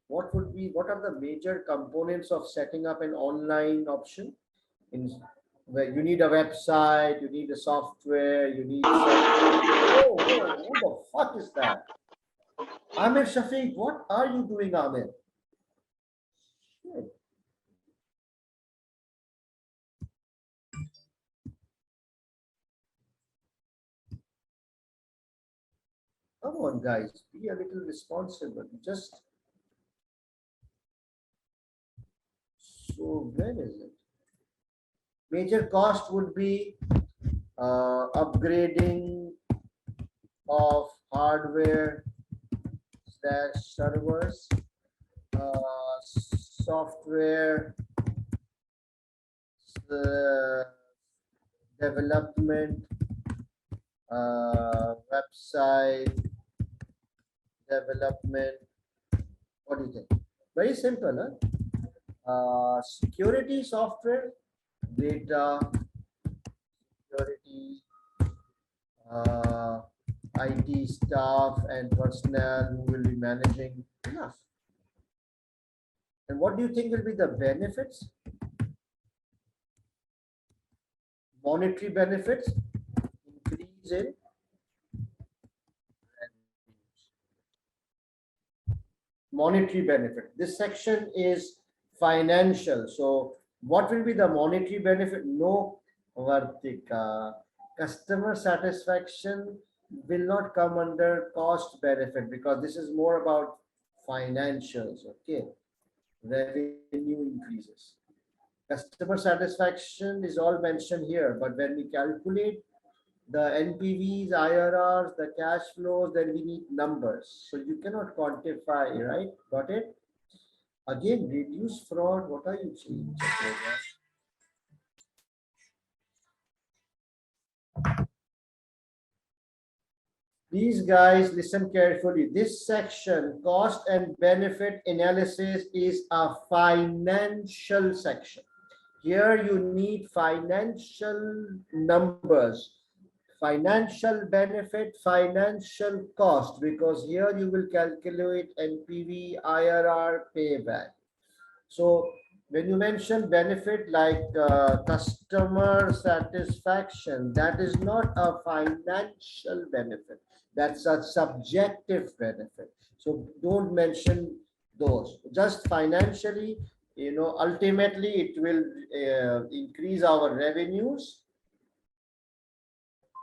[SPEAKER 2] What are the major components of setting up an online option? Where you need a website, you need a software, you need. Oh, who the fuck is that? Amir Shafiq, what are you doing, Amir? Shit. Come on, guys, be a little responsible. Just so where is it? Major cost would be upgrading of hardware slash servers, software uh, development, website development. What do you think? Very simple, huh? Security software, data security, uh, IT staff and personnel who will be managing enough. And what do you think will be the benefits? Monetary benefits, increase in monetary benefit. This section is financial. So what will be the monetary benefit? No, Vartika. Customer satisfaction will not come under cost benefit because this is more about financials. Okay, revenue increases. Customer satisfaction is all mentioned here, but when we calculate the NPVs, IRRs, the cash flows, then we need numbers. So you cannot quantify, right? Got it? Again, reduce fraud. What are you saying? Please, guys, listen carefully. This section, cost and benefit analysis, is a financial section. Here you need financial numbers, financial benefit, financial cost, because here you will calculate NPV, IRR, payback. So when you mention benefit like customer satisfaction, that is not a financial benefit. That's a subjective benefit. So don't mention those. Just financially, ultimately it will increase our revenues.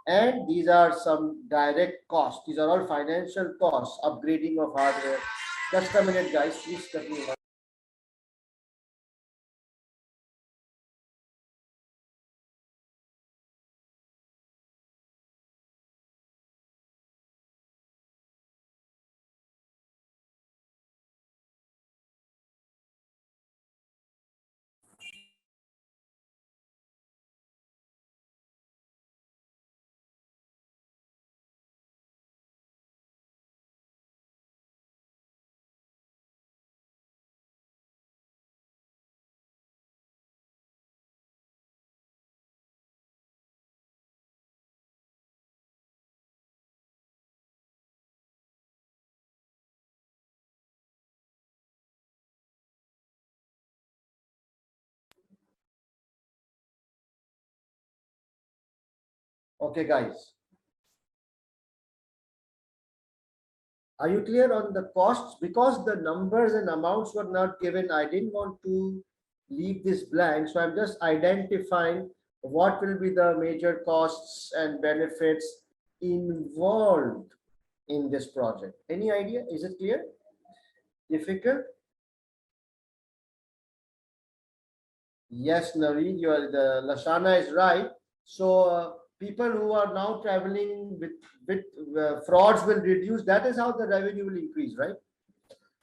[SPEAKER 2] And these are some direct costs. These are all financial costs, upgrading of hardware. Just a minute, guys, please continue. Okay, guys. Are you clear on the costs? Because the numbers and amounts were not given, I didn't want to leave this blank. So I'm just identifying what will be the major costs and benefits involved in this project. Any idea? Is it clear? Difficult? Yes, Naveed, the Lashana is right. So people who are now traveling with frauds will reduce. That is how the revenue will increase, right?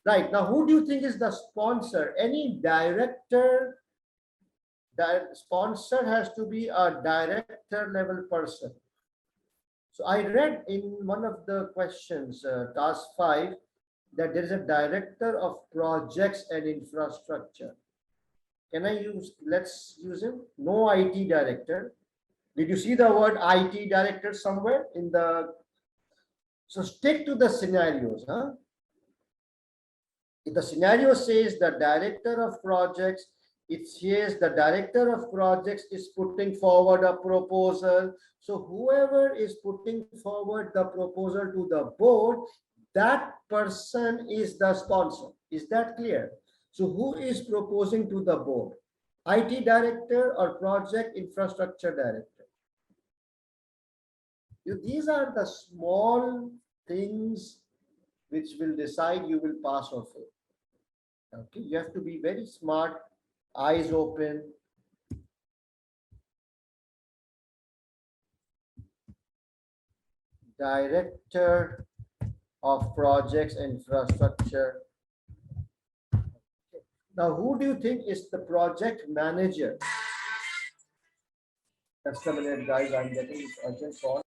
[SPEAKER 2] Right. Now, who do you think is the sponsor? Any director? The sponsor has to be a director level person. So I read in one of the questions, task 5, that there is a director of projects and infrastructure. Can I let's use him? No IT director. Did you see the word IT director somewhere in the, so stick to the scenarios, huh? If the scenario says the director of projects, it says the director of projects is putting forward a proposal. So whoever is putting forward the proposal to the board, that person is the sponsor. Is that clear? So who is proposing to the board? IT director or project infrastructure director? These are the small things which will decide you will pass or fail. Okay, you have to be very smart, eyes open. Director of projects infrastructure. Now, who do you think is the project manager? Just a minute, guys. I'm getting this urgent call.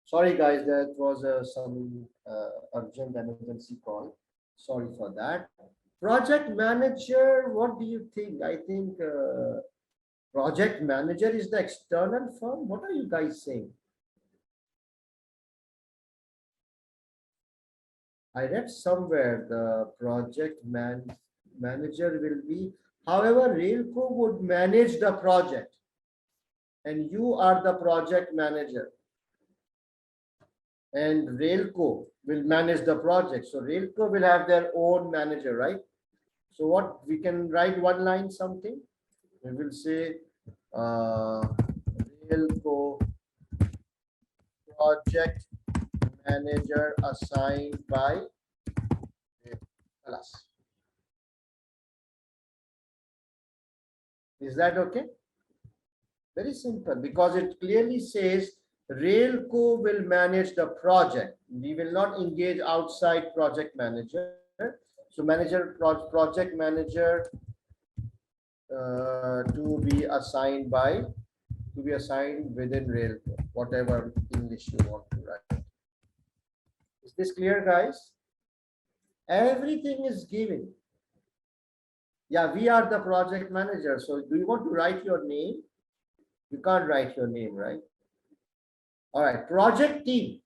[SPEAKER 2] Sorry, guys, that was some urgent emergency call. Sorry for that. Project manager, what do you think? I think project manager is the external firm. What are you guys saying? I read somewhere the manager will be, however, Railco would manage the project and you are the project manager. And Railco will manage the project. So Railco will have their own manager, right? So what we can write one line something. We will say Railco project manager assigned by us. Is that okay? Very simple, because it clearly says Railco will manage the project. We will not engage outside project manager. So project manager to be assigned within Railco, whatever English you want to write. Is this clear, guys? Everything is given. Yeah, we are the project manager. So do you want to write your name? You can't write your name, right? All right, project team.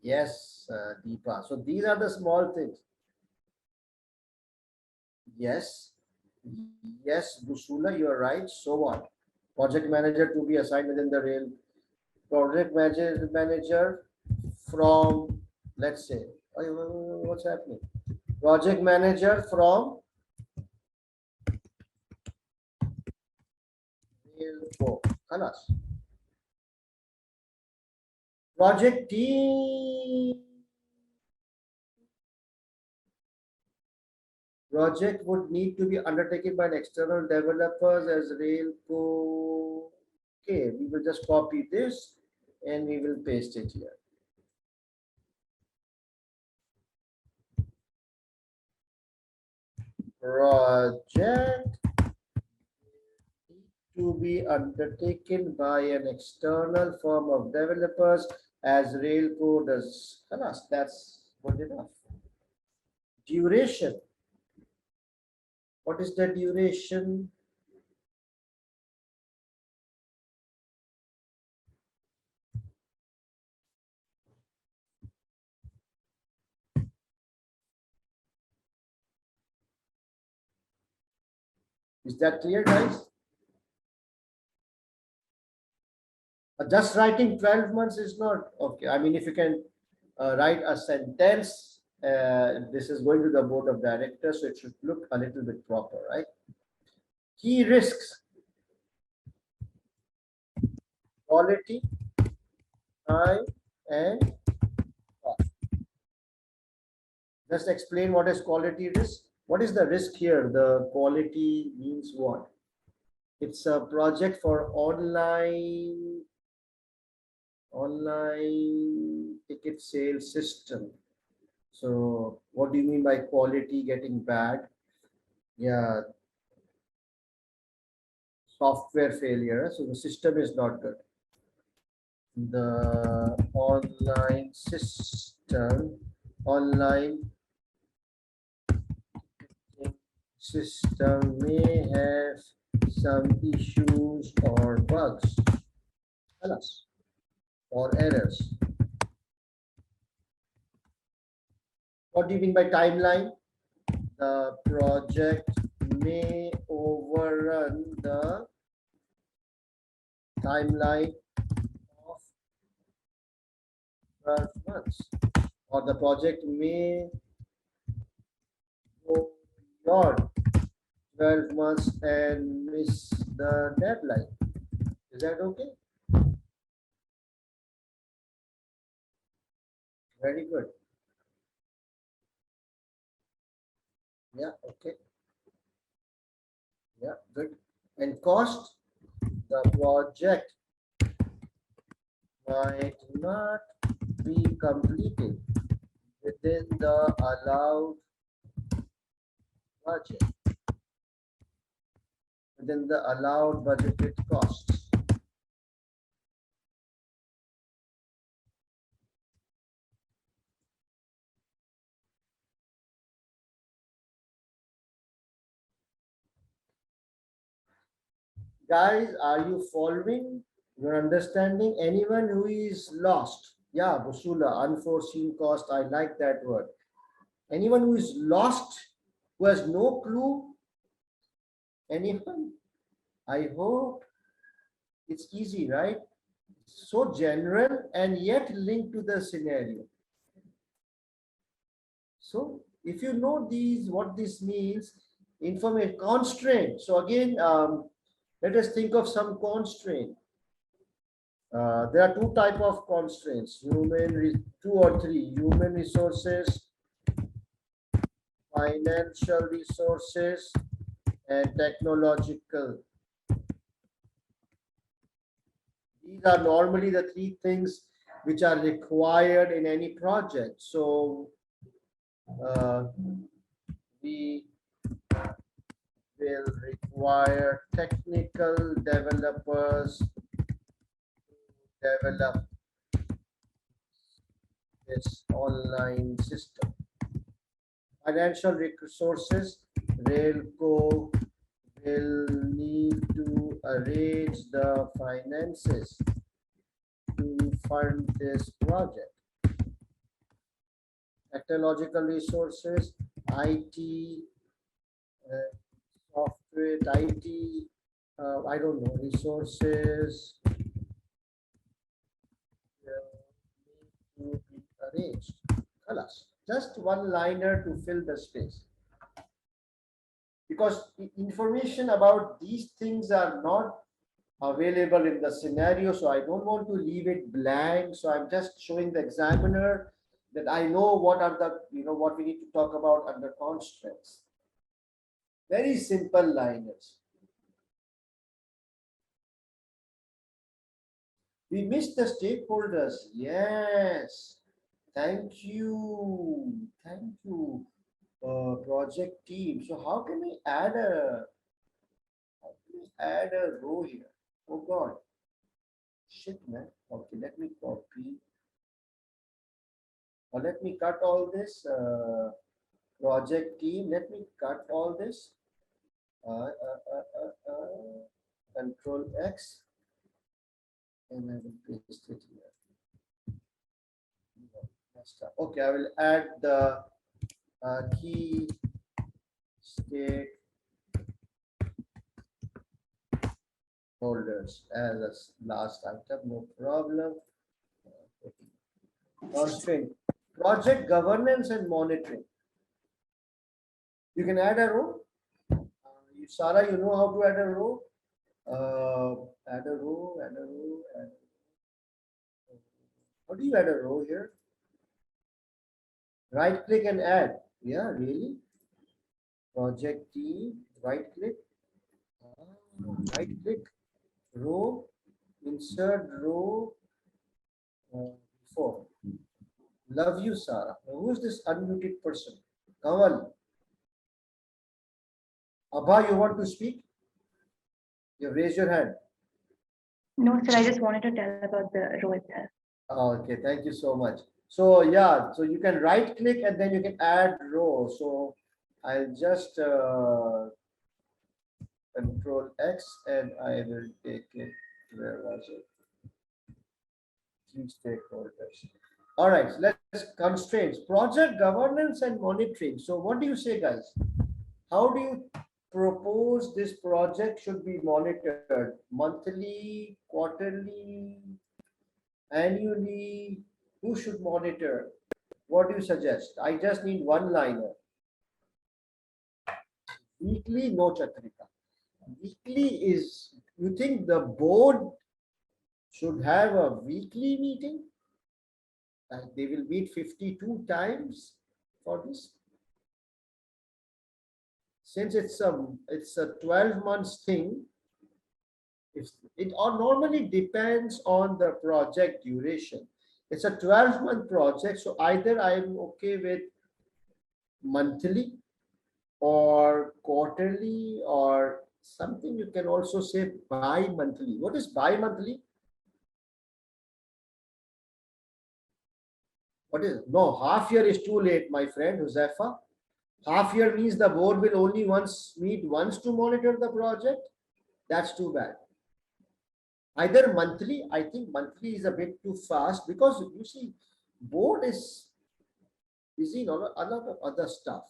[SPEAKER 2] Yes, Deepa. So these are the small things. Yes, yes, Busula, you are right. So what? Project manager to be assigned within the rail. Project manager from, let's say, what's happening? Project manager from Railco. Project team. Project would need to be undertaken by an external developers as Railco. Okay, we will just copy this and we will paste it here. Project to be undertaken by an external firm of developers as Railco does. That's good enough. Duration. What is the duration? Is that clear, guys? Just writing 12 months is not okay. I mean, if you can write a sentence, this is going to the board of directors, so it should look a little bit proper, right? Key risks: quality, time, and cost. Just explain what is quality risk. What is the risk here? The quality means what? It's a project for online Online ticket sales system. So what do you mean by quality getting bad? Yeah, software failure. So the system is not good. The online system may have some issues or bugs, alas, or errors. What do you mean by timeline? The project may overrun the timeline of 12 months, or the project may go beyond 12 months and miss the deadline. Is that okay? Very good. Yeah, okay. Yeah, good. And cost, the project might not be completed within the allowed budget, within the allowed budgeted costs. Guys, are you following? You're understanding? Anyone who is lost? Yeah, Busula, unforeseen cost. I like that word. Anyone who is lost, who has no clue? Anyone? I hope it's easy, right? So general and yet linked to the scenario. So if you know these, what this means, information constraint. So again, let us think of some constraint. There are two type of constraints, two or three: human resources, financial resources, and technological. These are normally the three things which are required in any project. So we will require technical developers to develop this online system. Financial resources, Railco will need to arrange the finances to fund this project. Technological resources, IT, software, IT, I don't know, resources need to be arranged. Alas, just one liner to fill the space. Because information about these things are not available in the scenario, so I don't want to leave it blank. So I'm just showing the examiner that I know what are the, what we need to talk about under constraints. Very simple liners. We missed the stakeholders. Yes. Thank you. Thank you, project team. So how can we add a row here? Oh God. Shit, man. Okay, let me copy. Or let me cut all this. Project team. Let me cut all this. Control X. And I will paste it here. Okay, I will add the key stakeholders as a last item, no problem. Constraint, project governance and monitoring. You can add a row. Sarah, you know how to add a row? Add a row, add a row, add a row. How do you add a row here? Right click and add. Yeah, really? Project T, right click. Right click, row, insert row, Before. Love you, Sarah. Who's this unmuted person? Kamal. Abha, you want to speak? You raise your hand.
[SPEAKER 3] No, sir, I just wanted to tell about the row itself.
[SPEAKER 2] Okay, thank you so much. So yeah, so you can right click and then you can add row. So I'll just Control X and I will take it. Where was it? Key stakeholders. All right, let's constraints, project governance and monitoring. So what do you say, guys? How do you propose this project should be monitored? Monthly, quarterly, annually? Who should monitor? What do you suggest? I just need one liner. Weekly, no Chatrika. Weekly is, you think the board should have a weekly meeting? Like they will meet 52 times for this? Since it's a 12 months thing, if it normally depends on the project duration. It's a 12-month project, so either I'm okay with monthly or quarterly or something. You can also say bi-monthly. What is bi-monthly? What is it? No, half year is too late, my friend Josefa. Half year means the board will only meet once to monitor the project. That's too bad. Either monthly, I think monthly is a bit too fast because you see, board is busy on a lot of other stuff.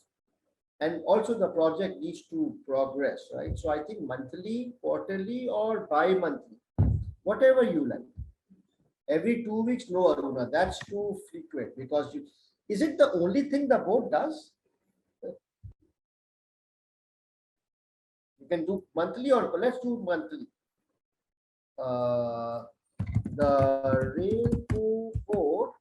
[SPEAKER 2] And also the project needs to progress, right? So I think monthly, quarterly, or bi-monthly, whatever you like. Every 2 weeks, no, Aruna, that's too frequent because is it the only thing the board does? You can do monthly or let's do monthly. The Railco board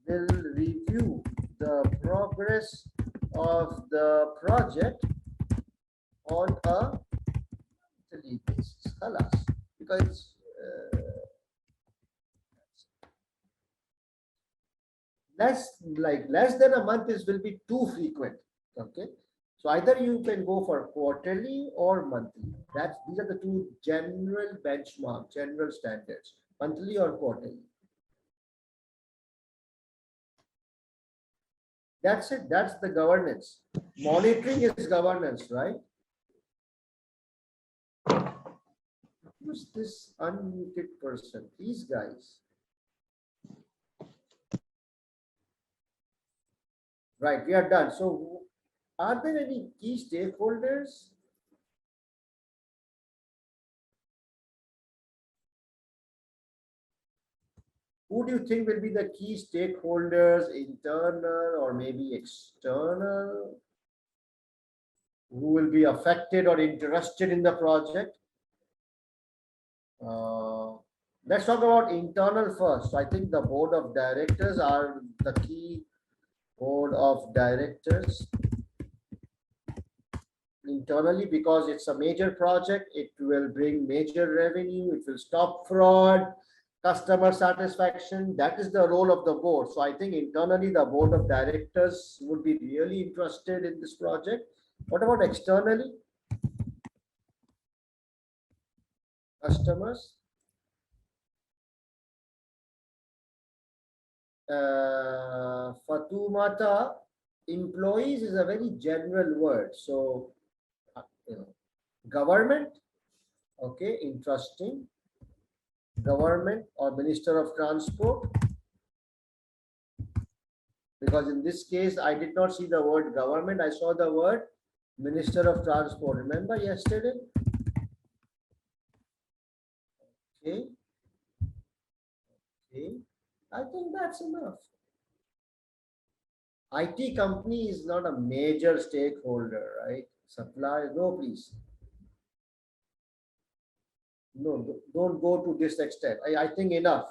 [SPEAKER 2] will review the progress of the project on a monthly basis. Halas, because less than a month will be too frequent. Okay, so either you can go for quarterly or monthly. These are the two general benchmark, general standards, monthly or quarterly. That's it. That's the governance. Monitoring is governance, right? Who's this unmuted person? These guys. Right, we are done. So are there any key stakeholders? Who do you think will be the key stakeholders, internal or maybe external, who will be affected or interested in the project? Let's talk about internal first. I think the board of directors are the key board of directors internally because it's a major project. It will bring major revenue. It will stop fraud, customer satisfaction. That is the role of the board. So I think internally the board of directors would be really interested in this project. What about externally? Customers. Fatumata, employees is a very general word. So, government, okay, interesting. Government or Minister of Transport. Because in this case, I did not see the word government. I saw the word Minister of Transport. Remember yesterday? Okay. Okay. I think that's enough. IT company is not a major stakeholder, right? Supply, no, please. No, don't go to this extent. I think enough.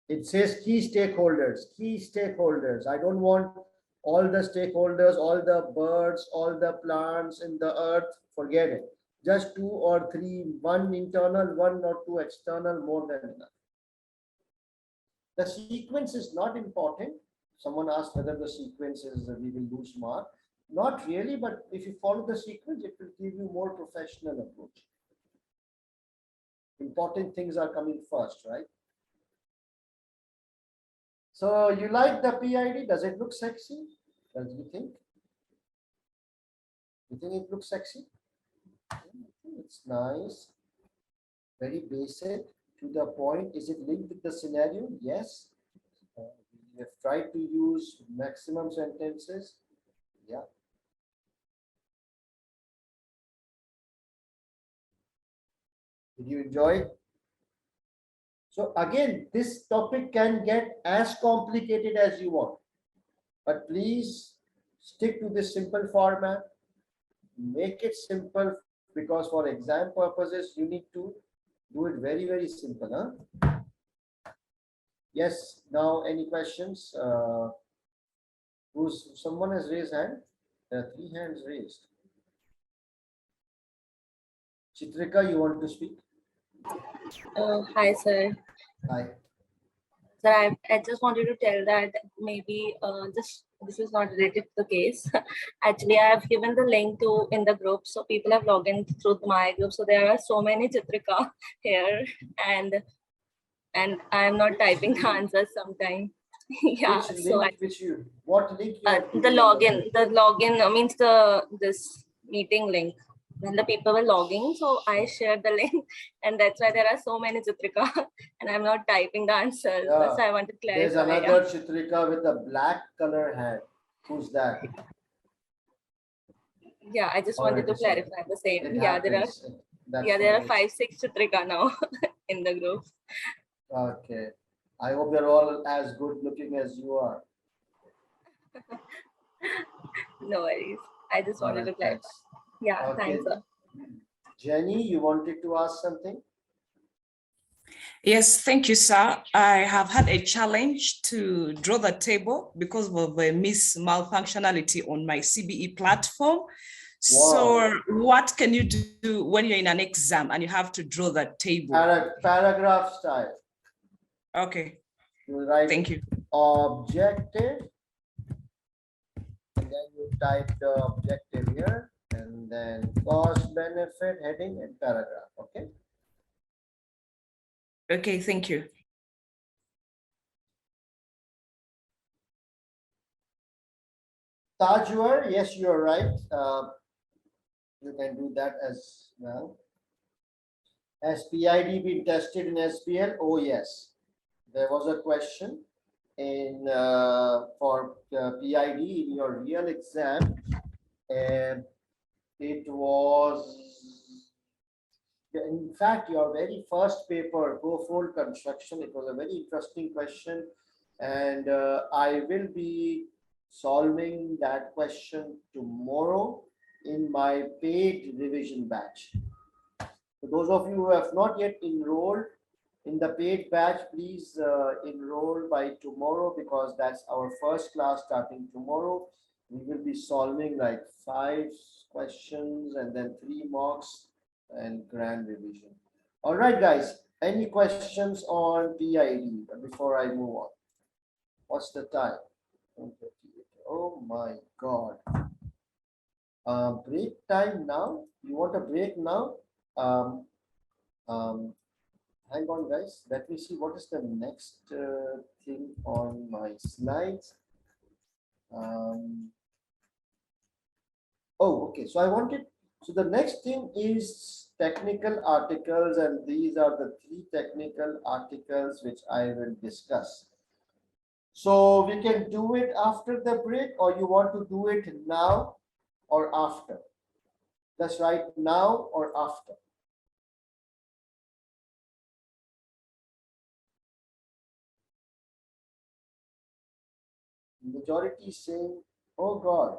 [SPEAKER 2] It says key stakeholders, key stakeholders. I don't want all the stakeholders, all the birds, all the plants in the earth. Forget it. Just 2 or 3, one internal, 1 or 2 external, more than enough. The sequence is not important. Someone asked whether the sequence is we will lose mark. Not really, but if you follow the sequence, it will give you more professional approach. Important things are coming first, right? So you like the PID? Does it look sexy? Does you think? You think it looks sexy? It's nice. Very basic, to the point. Is it linked with the scenario? Yes. We have tried to use maximum sentences. Yeah. Did you enjoy it? So again, this topic can get as complicated as you want, but please stick to this simple format. Make it simple, because for exam purposes, you need to do it very, very simple. Huh? Yes, now any questions? Someone has raised hand? There are 3 hands raised. Chitrika, you want to speak?
[SPEAKER 4] Hi, sir.
[SPEAKER 2] Hi.
[SPEAKER 4] Sir, I just wanted to tell that maybe this is not related to the case. Actually, I have given the link to in the group, so people have logged in through my group. So there are so many Chitrika here, and I am not typing the answers sometimes. Yeah.
[SPEAKER 2] Which
[SPEAKER 4] So
[SPEAKER 2] link, what link you have
[SPEAKER 4] the login means this meeting link. When the people were logging, so I shared the link, and that's why there are so many Chitrika, and I'm not typing the answers.
[SPEAKER 2] Yeah.
[SPEAKER 4] So I want to clarify.
[SPEAKER 2] There's another Chitrika with a black color hat. Who's that?
[SPEAKER 4] Yeah, I just wanted to clarify the same.
[SPEAKER 2] Yeah, there
[SPEAKER 4] are 5-6 Chitrika now in the group.
[SPEAKER 2] Okay. I hope you're all as good looking as you are.
[SPEAKER 4] No worries. I just wanted to clarify.
[SPEAKER 2] Thanks.
[SPEAKER 4] Yeah,
[SPEAKER 2] Okay.
[SPEAKER 4] thanks, sir.
[SPEAKER 2] Jenny, you wanted to ask something?
[SPEAKER 5] Yes, thank you, sir. I have had a challenge to draw the table because of a malfunctionality on my CBE platform. Wow. So what can you do when you're in an exam and you have to draw the table?
[SPEAKER 2] Paragraph style.
[SPEAKER 5] Okay.
[SPEAKER 2] You write
[SPEAKER 5] thank you.
[SPEAKER 2] Objective, and then you type the objective here, and then cost benefit heading and paragraph. Okay.
[SPEAKER 5] Okay, thank you.
[SPEAKER 2] Tajwar, yes, you're right. You can do that as well. Has PID been tested in SBL? Oh, yes. There was a question in for PID in your real exam, and it was, in fact, your very first paper, go-fold construction. It was a very interesting question, and I will be solving that question tomorrow in my paid revision batch. For those of you who have not yet enrolled in the paid batch, please enroll by tomorrow, because that's our first class starting tomorrow. We will be solving like 5 questions and then 3 mocks and grand revision. All right, guys, any questions on PID before I move on? What's the time? 1:58. Oh my God. Break time now? You want a break now? Hang on, guys. Let me see what is the next thing on my slides. Oh, okay. So the next thing is technical articles, and these are the 3 technical articles which I will discuss. So we can do it after the break, or you want to do it now or after? That's right, now or after? Majority is saying, oh God,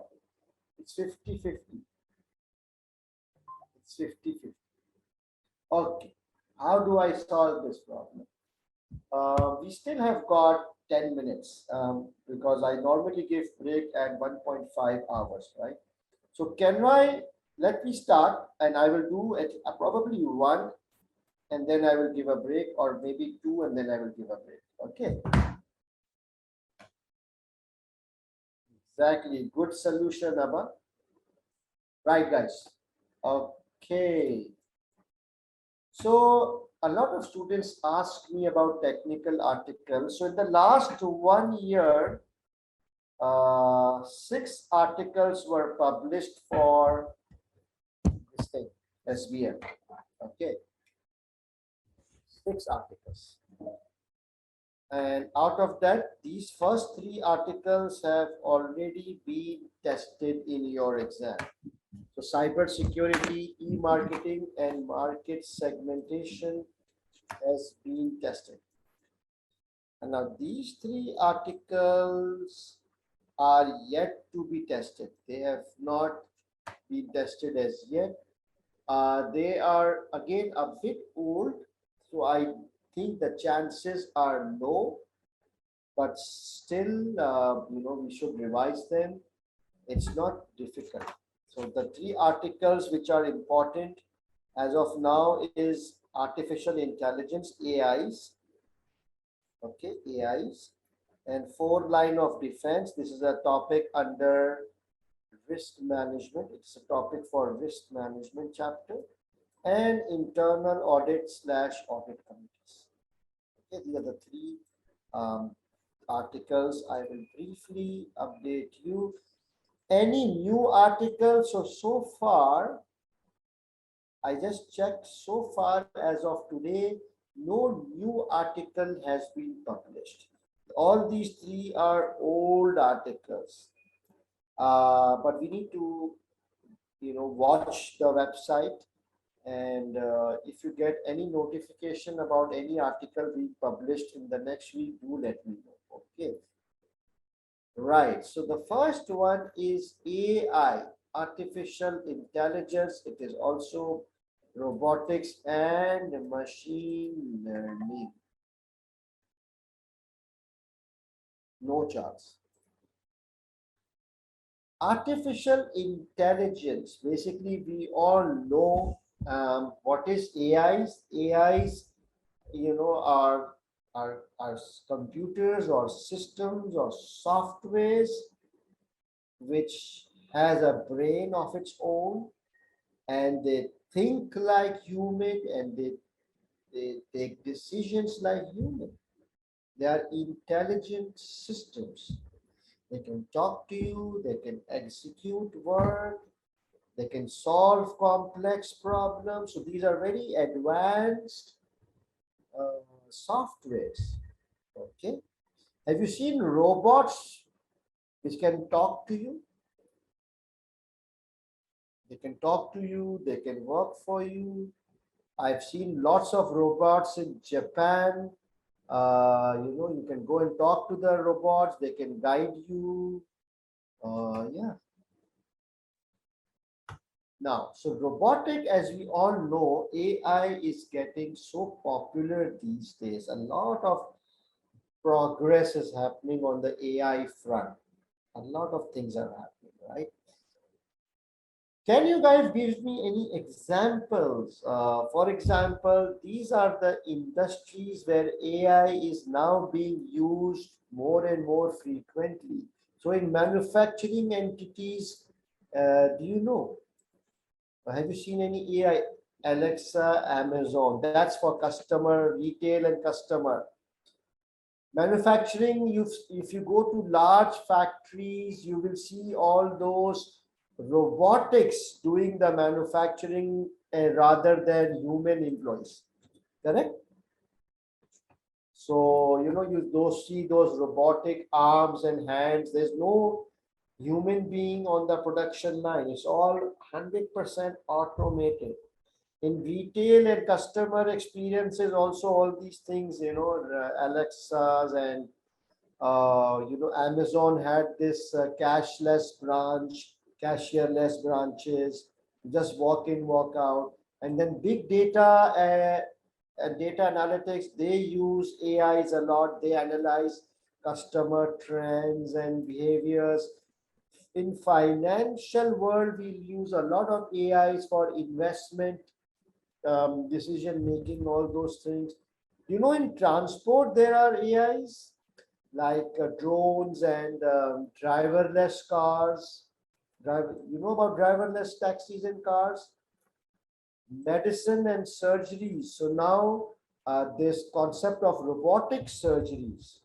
[SPEAKER 2] it's 50-50. It's 50-50. Okay, how do I solve this problem? We still have got 10 minutes because I normally give break at 1.5 hours, right? So can I let me start, and I will do it probably one, and then I will give a break, or maybe two, and then I will give a break. Okay. Exactly. Good solution, Abba. Right, guys. Okay. So a lot of students ask me about technical articles. So in the last 1 year, 6 articles were published for this thing, SBL. Okay, 6 articles. And out of that, these first 3 articles have already been tested in your exam. So cyber security, e-marketing, and market segmentation has been tested. And now these 3 articles are yet to be tested. They have not been tested as yet. They are again a bit old, so I think the chances are low, but still, we should revise them. It's not difficult. So the 3 articles which are important as of now is artificial intelligence, AIs. Okay, AIs. And 4 line of defense. This is a topic under risk management. It's a topic for risk management chapter, and internal audit / audit committees. Okay, these are the 3 articles. I will briefly update you. Any new articles? So far, I just checked. So far, as of today, no new article has been published. All these 3 are old articles. But we need to, watch the website, and if you get any notification about any article being published in the next week, do let me know. Okay. Right. So the first one is AI, artificial intelligence. It is also robotics and machine learning. No chance. Artificial intelligence, basically we all know what is AIs. AIs, are computers or systems or softwares which has a brain of its own, and they think like human, and they take decisions like human. They are intelligent systems. They can talk to you, they can execute work, they can solve complex problems. So these are very advanced softwares. Okay. Have you seen robots which can talk to you? They can talk to you, they can work for you. I've seen lots of robots in Japan. You can go and talk to the robots, they can guide you. Yeah. Now, so robotic, as we all know, AI is getting so popular these days. A lot of progress is happening on the AI front. A lot of things are happening, right? Can you guys give me any examples? For example, these are the industries where AI is now being used more and more frequently. So in manufacturing entities, do you know? Have you seen any AI? Alexa, Amazon, that's for customer, retail and customer. Manufacturing, if you go to large factories, you will see all those robotics doing the manufacturing rather than human employees. Correct? So, you see those robotic arms and hands. There's no human being on the production line. It's all 100% automated. In retail and customer experiences, also all these things, Alexas and Amazon had this cashless branch, cashierless branches, just walk in, walk out. And then big data and data analytics, they use AIs a lot. They analyze customer trends and behaviors. In financial world, we use a lot of AIs for investment, decision making, all those things. You know, in transport, there are AIs like drones and driverless cars. You know about driverless taxis and cars? Medicine and surgeries. So now this concept of robotic surgeries.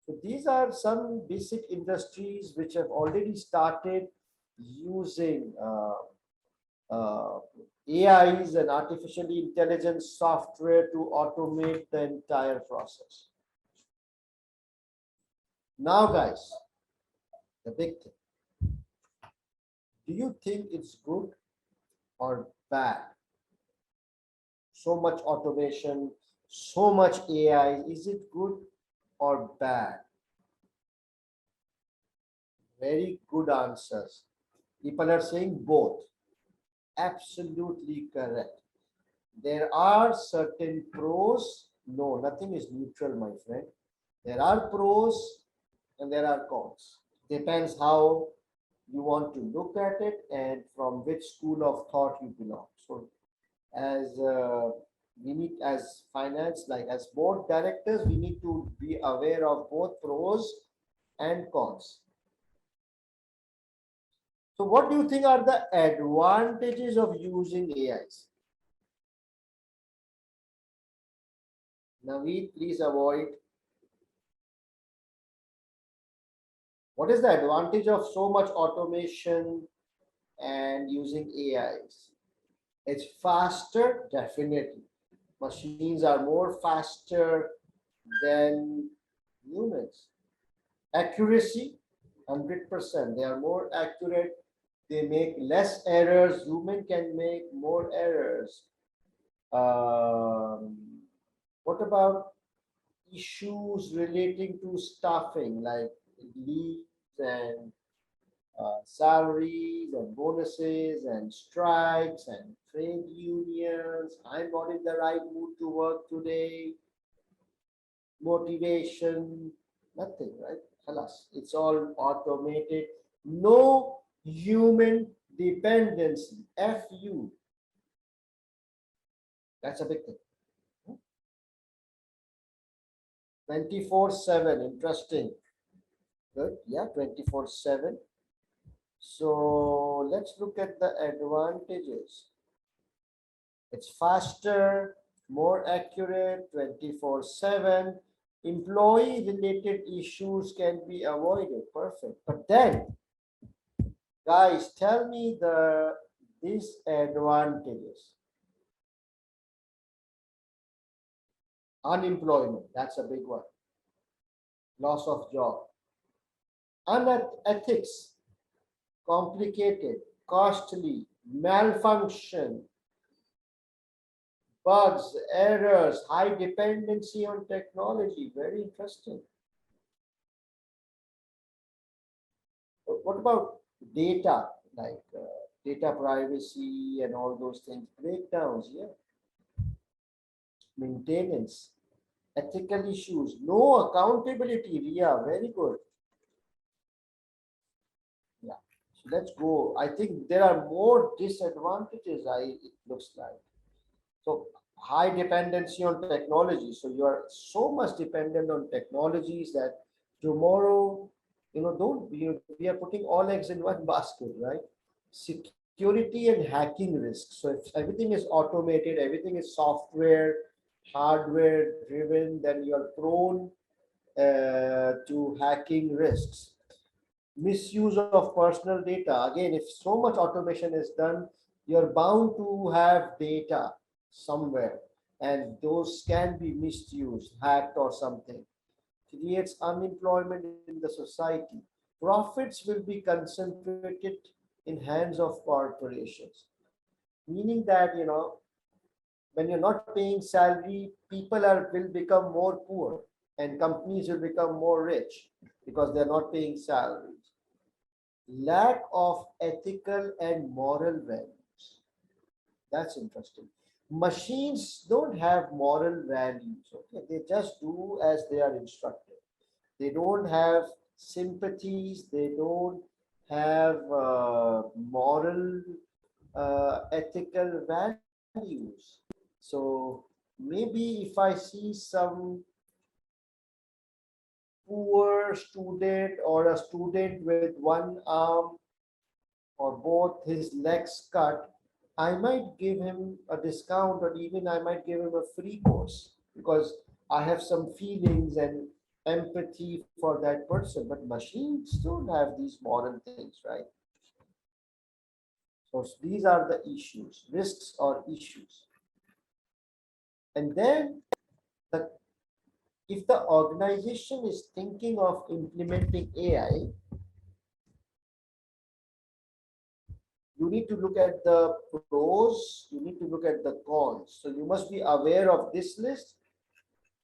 [SPEAKER 2] So these are some basic industries which have already started using AIs and artificially intelligence software to automate the entire process. Now, guys, the big thing. Do you think it's good or bad? So much automation, so much AI, is it good or bad? Very good answers. People are saying both. Absolutely correct. There are certain pros. No, nothing is neutral, my friend. There are pros and there are cons. Depends how you want to look at it and from which school of thought you belong. So as we need, as finance, like as board directors, we need to be aware of both pros and cons. So what do you think are the advantages of using AIs? Naveed, please avoid. What is the advantage of so much automation and using AIs? It's faster, definitely. Machines are more faster than humans. Accuracy, 100%. They are more accurate. They make less errors. Human can make more errors. What about issues relating to staffing, like leaves and salaries and bonuses and strikes and trade unions? I'm not in the right mood to work today. Motivation, nothing, right? Alas, it's all automated. No human dependency. FU. That's a big thing. 24/7. Interesting. Good. Yeah, 24/7. So let's look at the advantages. It's faster, more accurate, 24/7. Employee related issues can be avoided. Perfect. But then, guys, tell me the disadvantages. Unemployment, that's a big one. Loss of job. Unethics, complicated, costly, malfunction, bugs, errors, high dependency on technology. Very interesting. What about data, like data privacy and all those things? Breakdowns, yeah. Maintenance, ethical issues, no accountability. Yeah, very good. Yeah, so let's go. I think there are more disadvantages, it looks like. So high dependency on technology. So you are so much dependent on technologies that tomorrow, we are putting all eggs in one basket, right? Security and hacking risks. So if everything is automated, everything is software, hardware driven, then you are prone to hacking risks. Misuse of personal data. Again, if so much automation is done, you're bound to have data somewhere, and those can be misused, hacked or something. Creates unemployment in the society. Profits will be concentrated in hands of corporations, meaning that when you're not paying salary, people will become more poor and companies will become more rich because they're not paying salaries. Lack of ethical and moral values. That's interesting. Machines don't have moral values. Okay, they just do as they are instructed. They don't have sympathies. They don't have moral, ethical values. So maybe if I see some poor student or a student with one arm or both his legs cut, I might give him a discount, or even I might give him a free course because I have some feelings and empathy for that person. But machines don't have these moral things, right? So these are the issues, risks or issues. And then the, if the organization is thinking of implementing AI, you need to look at the pros, you need to look at the cons. So you must be aware of this list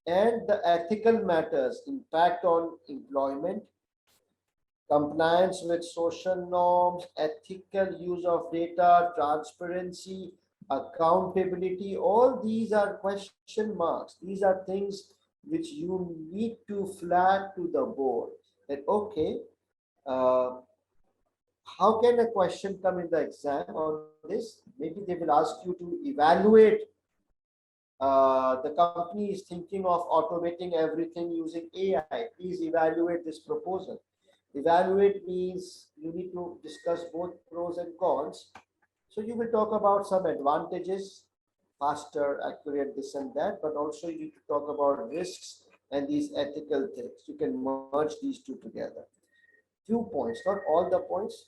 [SPEAKER 2] and the ethical matters, impact on employment, compliance with social norms, ethical use of data, transparency, accountability. All these are question marks. These are things which you need to flag to the board that, okay, how can a question come in the exam on this? Maybe they will ask you to evaluate. The company is thinking of automating everything using AI. Please evaluate this proposal. Evaluate means you need to discuss both pros and cons. So you will talk about some advantages, faster, accurate, this and that, but also you need to talk about risks and these ethical things. You can merge these two together. Few points, not all the points.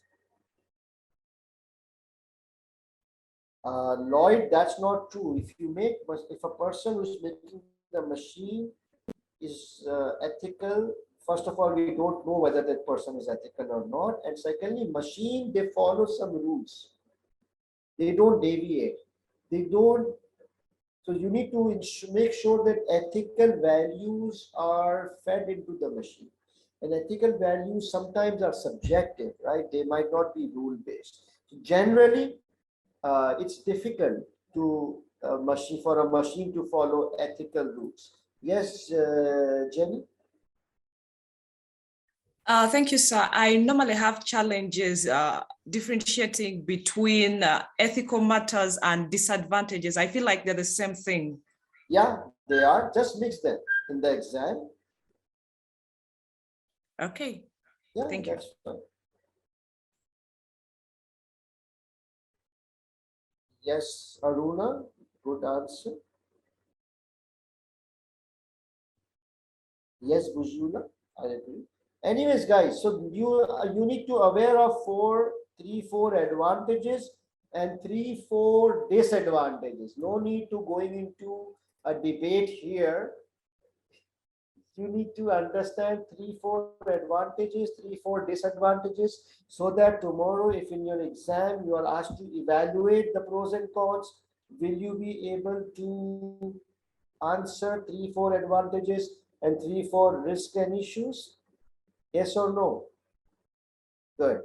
[SPEAKER 2] Lloyd, that's not true. If a person who's making the machine is ethical, first of all, we don't know whether that person is ethical or not. And secondly, machine, they follow some rules. They don't deviate. They don't. So you need to make sure that ethical values are fed into the machine. And ethical values sometimes are subjective, right? They might not be rule-based. So generally, it's difficult to for a machine to follow ethical rules. Yes, Jenny?
[SPEAKER 5] Thank you, sir. I normally have challenges differentiating between ethical matters and disadvantages. I feel like they're the same thing.
[SPEAKER 2] Yeah, they are. Just mix them in the exam.
[SPEAKER 5] Okay.
[SPEAKER 2] Yeah,
[SPEAKER 5] thank you.
[SPEAKER 2] That's fine. Yes, Aruna, good answer. Yes, Bujula, I agree. Anyways, guys, so you need to aware of three, four advantages and 3, 4 disadvantages. No need to going into a debate here. You need to understand 3, 4 advantages, 3, 4 disadvantages, so that tomorrow, if in your exam you are asked to evaluate the pros and cons, will you be able to answer 3, 4 advantages and 3, 4 risk and issues? Yes or no? Good.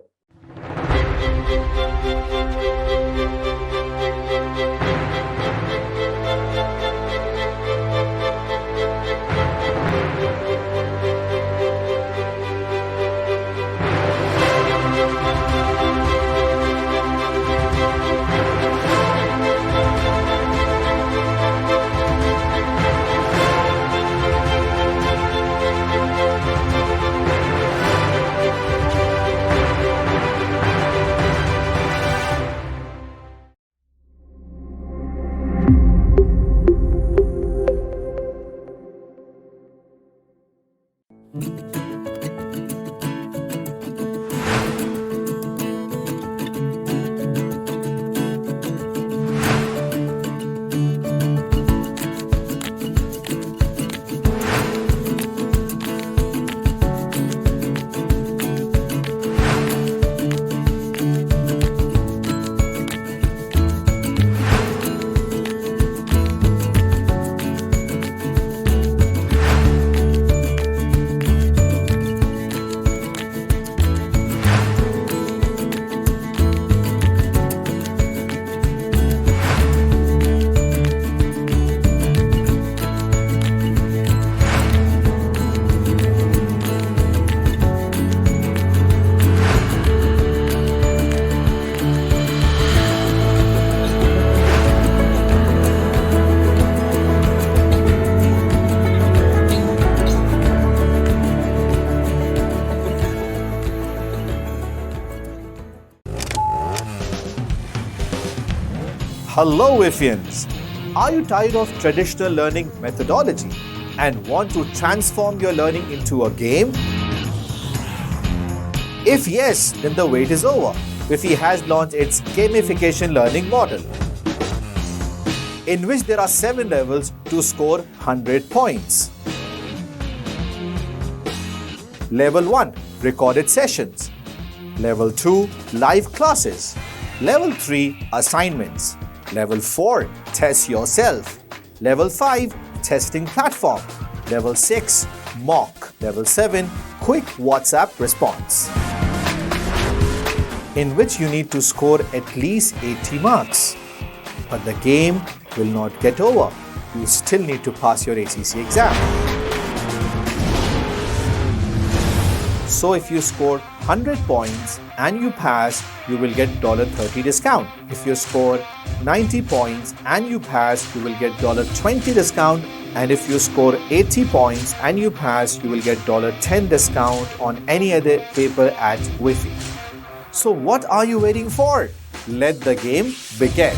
[SPEAKER 1] Hello, Vifhians! Are you tired of traditional learning methodology and want to transform your learning into a game? If yes, then the wait is over. Vifhe has launched its gamification learning model, in which there are 7 levels to score 100 points. Level 1, recorded sessions. Level 2, live classes. Level 3, assignments. Level 4, test yourself. Level 5, testing platform. Level 6, mock. Level 7, quick WhatsApp response, in which you need to score at least 80 marks. But the game will not get over. You still need to pass your ACCA exam. So if you score 100 points and you pass, you will get $30 discount. If you score 90 points and you pass, you will get $20 discount. And if you score 80 points and you pass, you will get $10 discount on any other paper at Vifhe. So what are you waiting for? Let the game begin.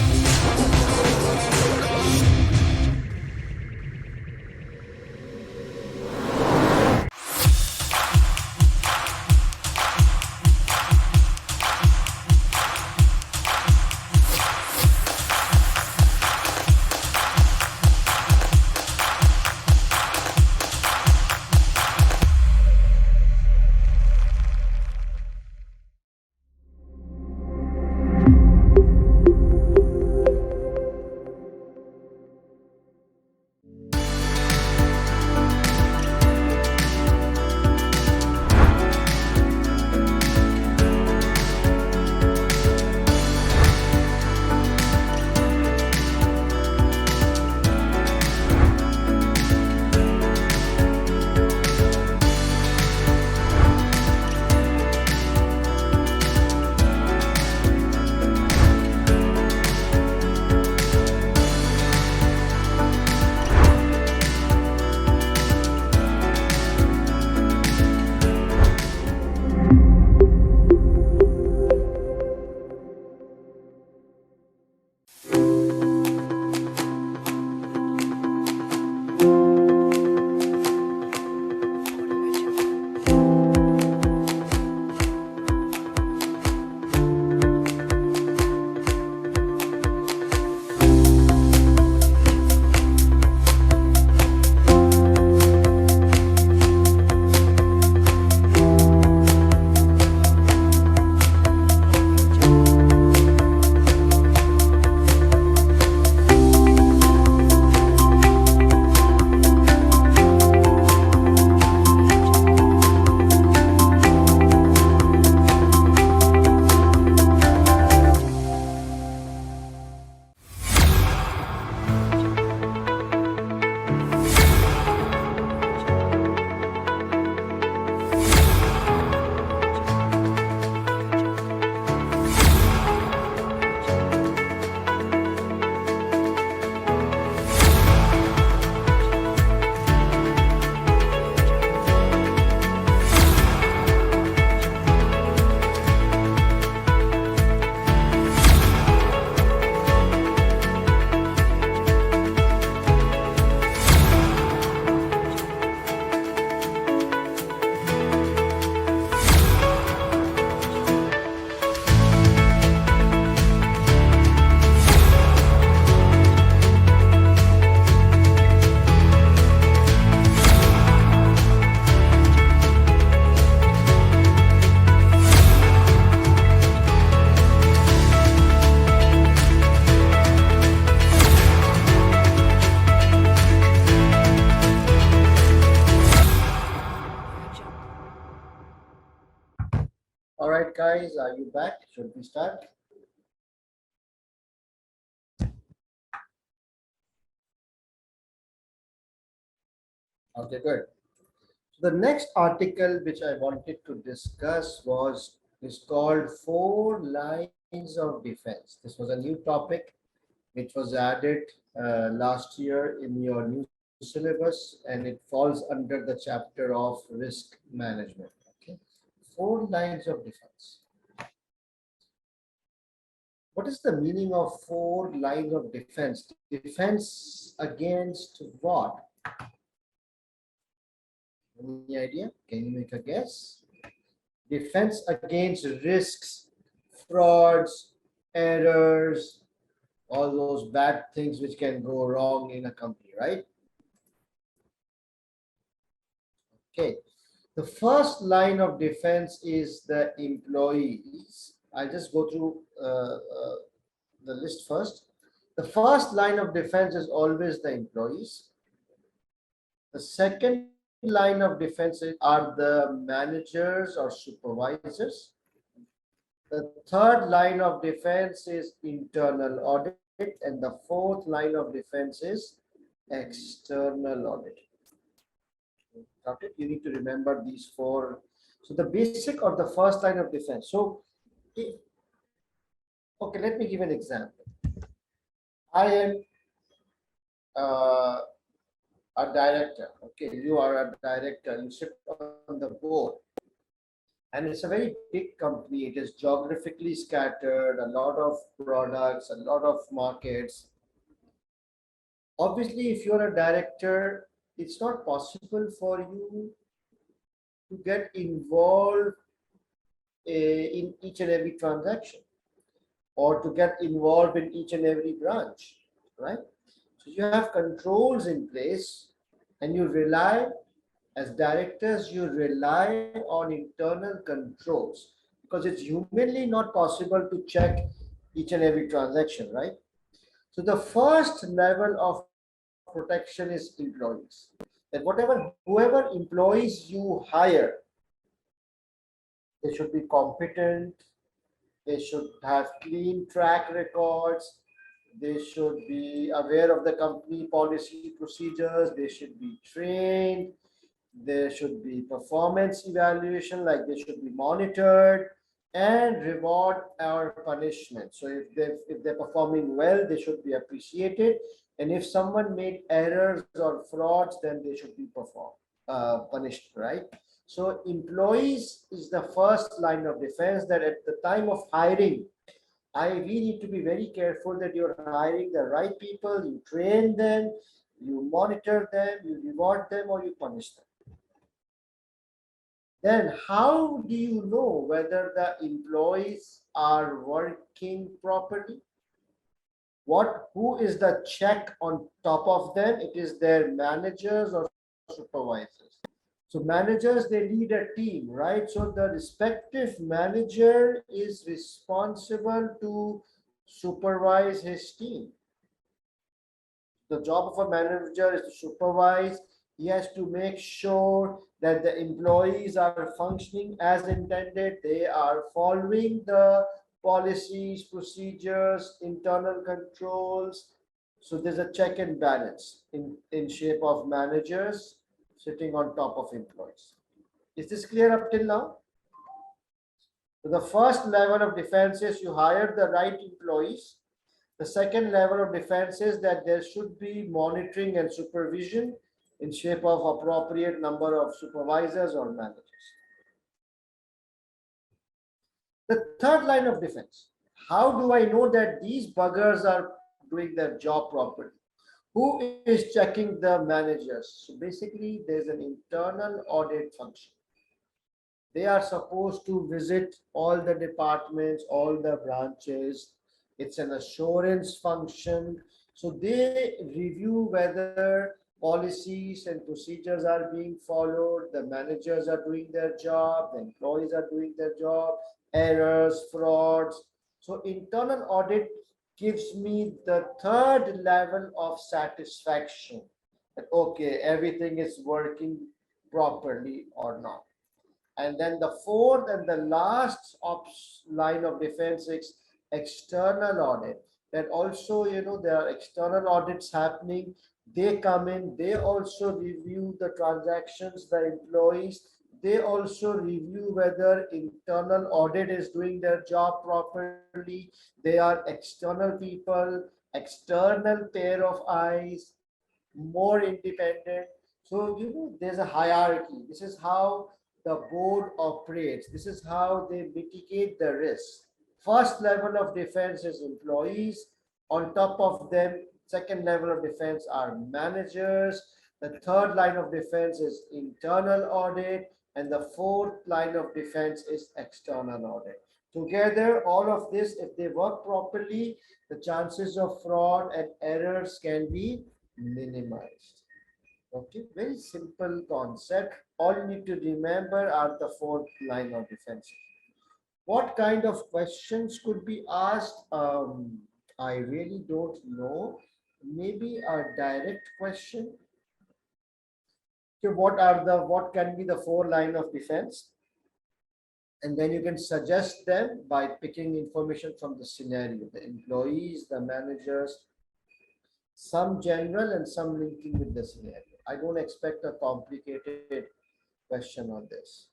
[SPEAKER 2] All right, guys, are you back? Should we start? Okay, good. So the next article which I wanted to discuss is called 4 Lines of Defense. This was a new topic which was added last year in your new syllabus, and it falls under the chapter of risk management. Okay, 4 lines of defense. What is the meaning of 4 lines of defense? Defense against what? Any idea? Can you make a guess? Defense against risks, frauds, errors, all those bad things which can go wrong in a company, right? Okay. The first line of defense is the employees. I'll just go through the list first. The first line of defense is always the employees. The second line of defense are the managers or supervisors. The third line of defense is internal audit, and the fourth line of defense is external audit. Got it? You need to remember these 4. So the basic or the first line of defense. So, okay, let me give an example. I am a director. Okay, you are a director. You sit on the board, and it's a very big company. It is geographically scattered, a lot of products, a lot of markets. Obviously, if you're a director, it's not possible for you to get involved in each and every transaction or to get involved in each and every branch, right? So you have controls in place, and you rely, as directors, you rely on internal controls because it's humanly not possible to check each and every transaction, right? So the first level of protection is employees. That whoever employees you hire, they should be competent, they should have clean track records, they should be aware of the company policy procedures, they should be trained, there should be performance evaluation, like they should be monitored, and reward or punishment. So if they're performing well, they should be appreciated, and if someone made errors or frauds, then they should be punished, right? So employees is the first line of defense, that at the time of hiring, we need to be very careful that you're hiring the right people, you train them, you monitor them, you reward them, or you punish them. Then how do you know whether the employees are working properly? Who is the check on top of them? It is their managers or supervisors. So managers, they lead a team, right? So the respective manager is responsible to supervise his team. The job of a manager is to supervise. He has to make sure that the employees are functioning as intended. They are following the policies, procedures, internal controls. So there's a check and balance in shape of managers sitting on top of employees. Is this clear up till now? So the first level of defense is you hire the right employees. The second level of defense is that there should be monitoring and supervision in shape of appropriate number of supervisors or managers. The third line of defense, how do I know that these buggers are doing their job properly? Who is checking the managers? So basically, there's an internal audit function. They are supposed to visit all the departments, all the branches. It's an assurance function. So they review whether policies and procedures are being followed, the managers are doing their job, the employees are doing their job, errors, frauds. So internal audit gives me the third level of satisfaction that, okay, everything is working properly or not. And then the fourth and the last line of defense is external audit. That also, there are external audits happening. They come in, they also review the transactions, the employees. They also review whether internal audit is doing their job properly. They are external people, external pair of eyes, more independent. So, there's a hierarchy. This is how the board operates. This is how they mitigate the risk. First level of defense is employees. On top of them, second level of defense are managers. The third line of defense is internal audit. And the fourth line of defense is external audit. Together, all of this, if they work properly, the chances of fraud and errors can be minimized. Okay, very simple concept. All you need to remember are the fourth line of defense. What kind of questions could be asked? I really don't know. Maybe a direct question. So what can be the four line of defense? And then you can suggest them by picking information from the scenario, the employees, the managers, some general and some linking with the scenario. I don't expect a complicated question on this.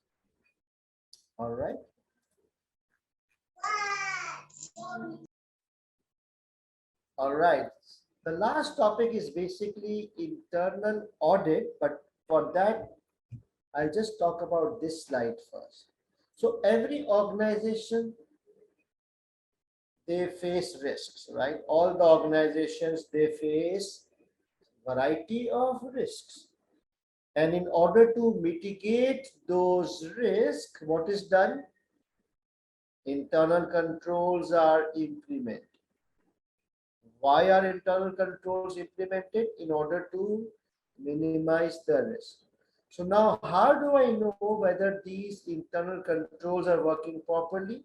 [SPEAKER 2] All right. All right. The last topic is basically internal audit, but for that, I'll just talk about this slide first. So every organization, they face risks, right? All the organizations, they face variety of risks. And in order to mitigate those risks, what is done? Internal controls are implemented. Why are internal controls implemented? In order to minimize the risk. So now, how do I know whether these internal controls are working properly?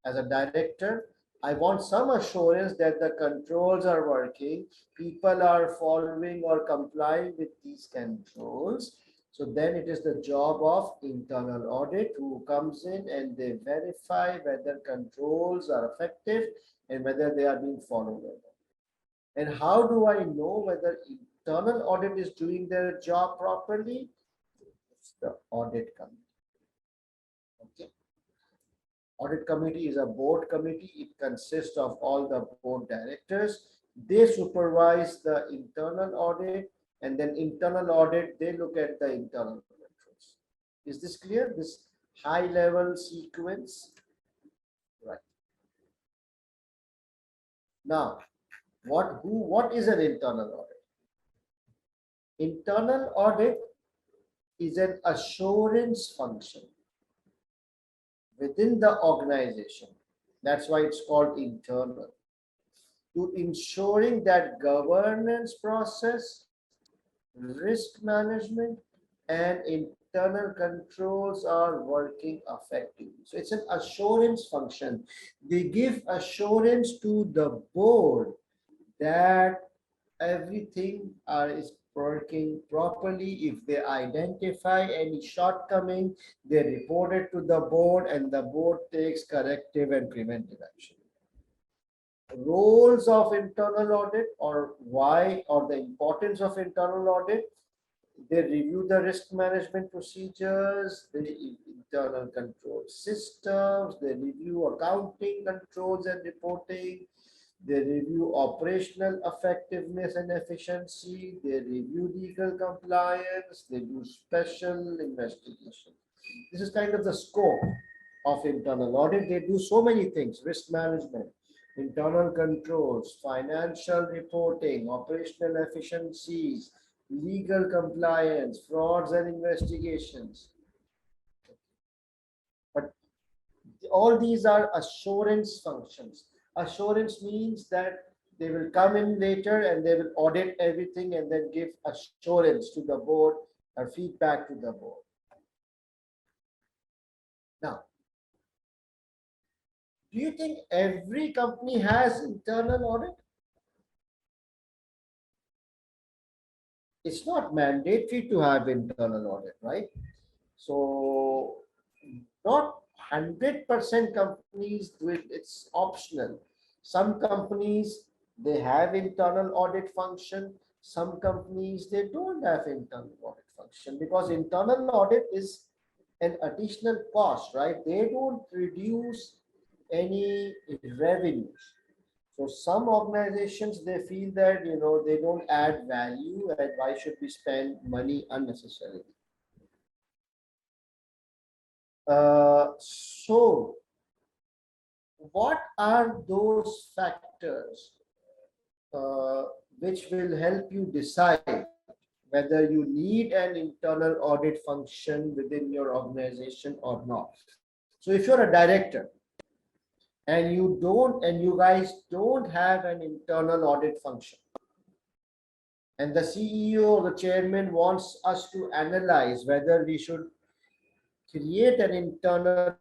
[SPEAKER 2] As a director, I want some assurance that the controls are working, people are following or complying with these controls. So then it is the job of internal audit, who comes in and they verify whether controls are effective and whether they are being followed. And how do I know whether internal audit is doing their job properly? It's the audit committee. Okay. Audit committee is a board committee. It consists of all the board directors. They supervise the internal audit, and then internal audit, they look at the internal controls. Is this clear? This high level sequence? Right. Now, what is an internal audit? Internal audit is an assurance function within the organization. That's why it's called internal. To ensuring that governance process, risk management, and internal controls are working effectively. So it's an assurance function. They give assurance to the board that everything is working properly. If they identify any shortcoming, they report it to the board and the board takes corrective and preventive action. Roles of internal audit, or why, or the importance of internal audit: they review the risk management procedures, the internal control systems, they review accounting controls and reporting, they review operational effectiveness and efficiency, they review legal compliance, they do special investigation. This is kind of the scope of internal audit. They do so many things: risk management, internal controls, financial reporting, operational efficiencies, legal compliance, frauds and investigations. But all these are assurance functions. Assurance means that they will come in later and they will audit everything and then give assurance to the board or feedback to the board. Now, do you think every company has internal audit? It's not mandatory to have internal audit, right? So not 100% companies do it, it's optional. Some companies, they have internal audit function. Some companies, they don't have internal audit function, because internal audit is an additional cost, right? They don't reduce any revenues. So some organizations, they feel that, they don't add value, and why should we spend money unnecessarily? So what are those factors uh, which will help you decide whether you need an internal audit function within your organization or not? So if you're a director and you guys don't have an internal audit function, and the CEO or the chairman wants us to analyze whether we should create an internal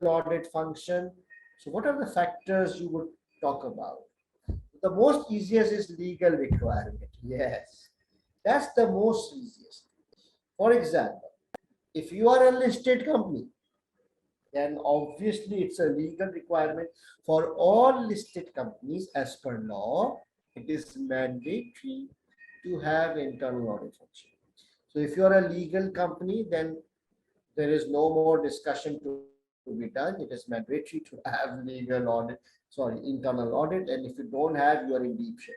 [SPEAKER 2] audit function. So what are the factors you would talk about? The most easiest is legal requirement. Yes, that's the most easiest. For example, if you are a listed company, then obviously it's a legal requirement for all listed companies as per law. It is mandatory to have internal audit function. So if you are a legal company, then there is no more discussion to be done. It is mandatory to have legal audit, internal audit. And if you don't have, you are in deep shape.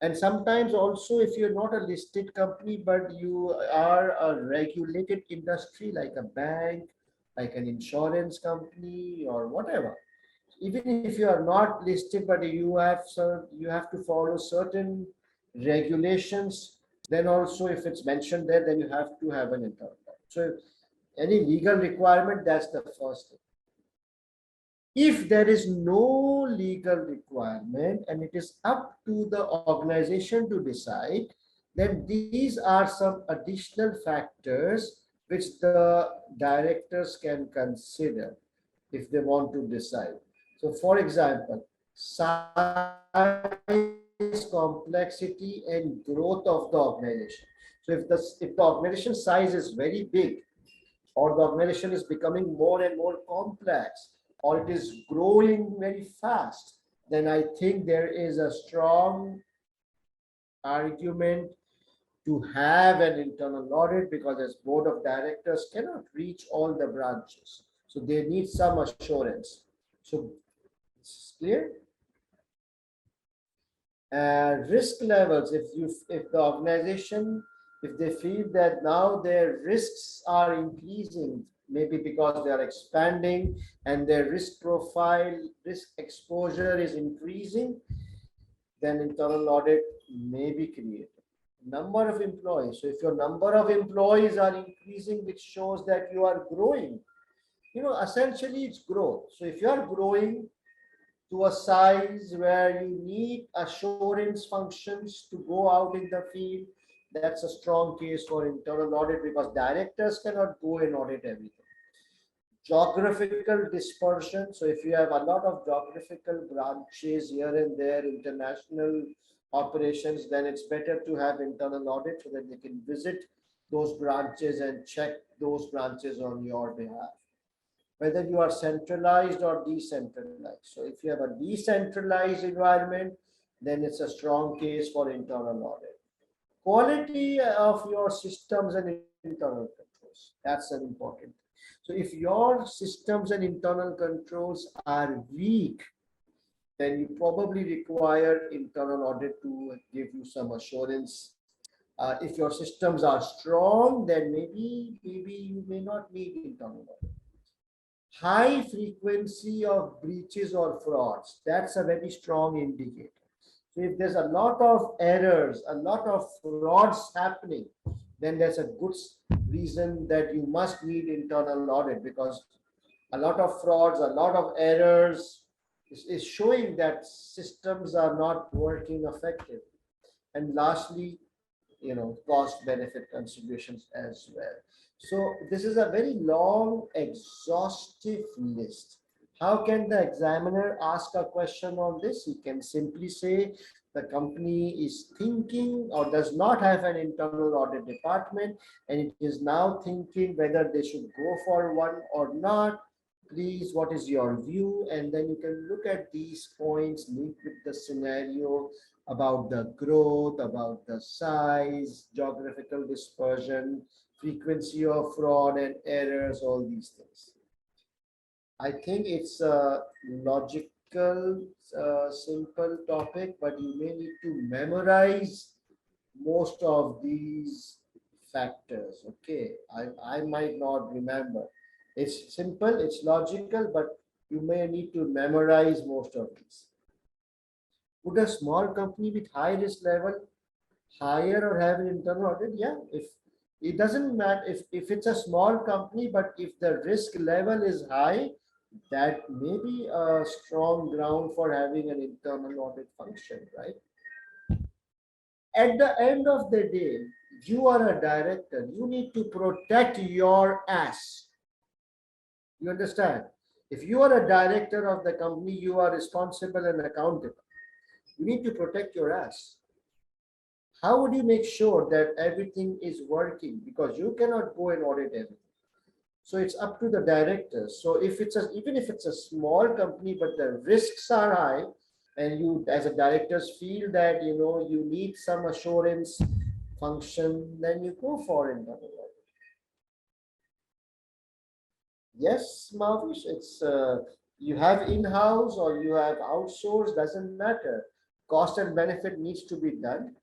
[SPEAKER 2] And sometimes also, if you're not a listed company, but you are a regulated industry like a bank, like an insurance company or whatever, even if you are not listed, but you have to follow certain regulations, then also if it's mentioned there, then you have to have an internal audit. So any legal requirement, that's the first thing. If there is no legal requirement and it is up to the organization to decide, then these are some additional factors which the directors can consider if they want to decide. So for example, size, complexity, and growth of the organization. So if the organization size is very big, or the organization is becoming more and more complex, or it is growing very fast, then I think there is a strong argument to have an internal audit, because as board of directors cannot reach all the branches. So they need some assurance. So it's clear. Risk levels, if the organization, if they feel that now their risks are increasing, maybe because they are expanding and their risk profile, risk exposure is increasing, then internal audit may be created. Number of employees. So if your number of employees are increasing, which shows that you are growing, essentially it's growth. So if you are growing to a size where you need assurance functions to go out in the field, that's a strong case for internal audit, because directors cannot go and audit everything. Geographical dispersion. So if you have a lot of geographical branches here and there, international operations, then it's better to have internal audit so that they can visit those branches and check those branches on your behalf, whether you are centralized or decentralized. So if you have a decentralized environment, then it's a strong case for internal audit. Quality of your systems and internal controls, that's an important thing. So if your systems and internal controls are weak, then you probably require internal audit to give you some assurance. If your systems are strong, then maybe you may not need internal audit. High frequency of breaches or frauds, that's a very strong indicator. So if there's a lot of errors, a lot of frauds happening, then there's a good reason that you must need internal audit, because a lot of frauds, a lot of errors is showing that systems are not working effectively. And lastly, cost benefit considerations as well. So this is a very long, exhaustive list. How can the examiner ask a question on this? He can simply say the company is thinking or does not have an internal audit department, and it is now thinking whether they should go for one or not. Please, what is your view? And then you can look at these points, link with the scenario about the growth, about the size, geographical dispersion, frequency of fraud and errors, all these things. I think it's a logical, simple topic, but you may need to memorize most of these factors. Okay, I might not remember. It's simple, it's logical, but You may need to memorize most of these. Would a small company with high risk level hire or have an internal audit? Yeah, if it doesn't matter if it's a small company, but if the risk level is high, that may be a strong ground for having an internal audit function, right? At the end of the day, you are a director. You need to protect your ass. You understand? If you are a director of the company, you are responsible and accountable. You need to protect your ass. How would you make sure that everything is working? Because you cannot go and audit everything. So it's up to the directors. So if it's even if it's a small company, but the risks are high, and you as a directors feel that you need some assurance function, then you go for it. Yes, Mavish, it's you have in-house or you have outsourced, doesn't matter. Cost and benefit needs to be done.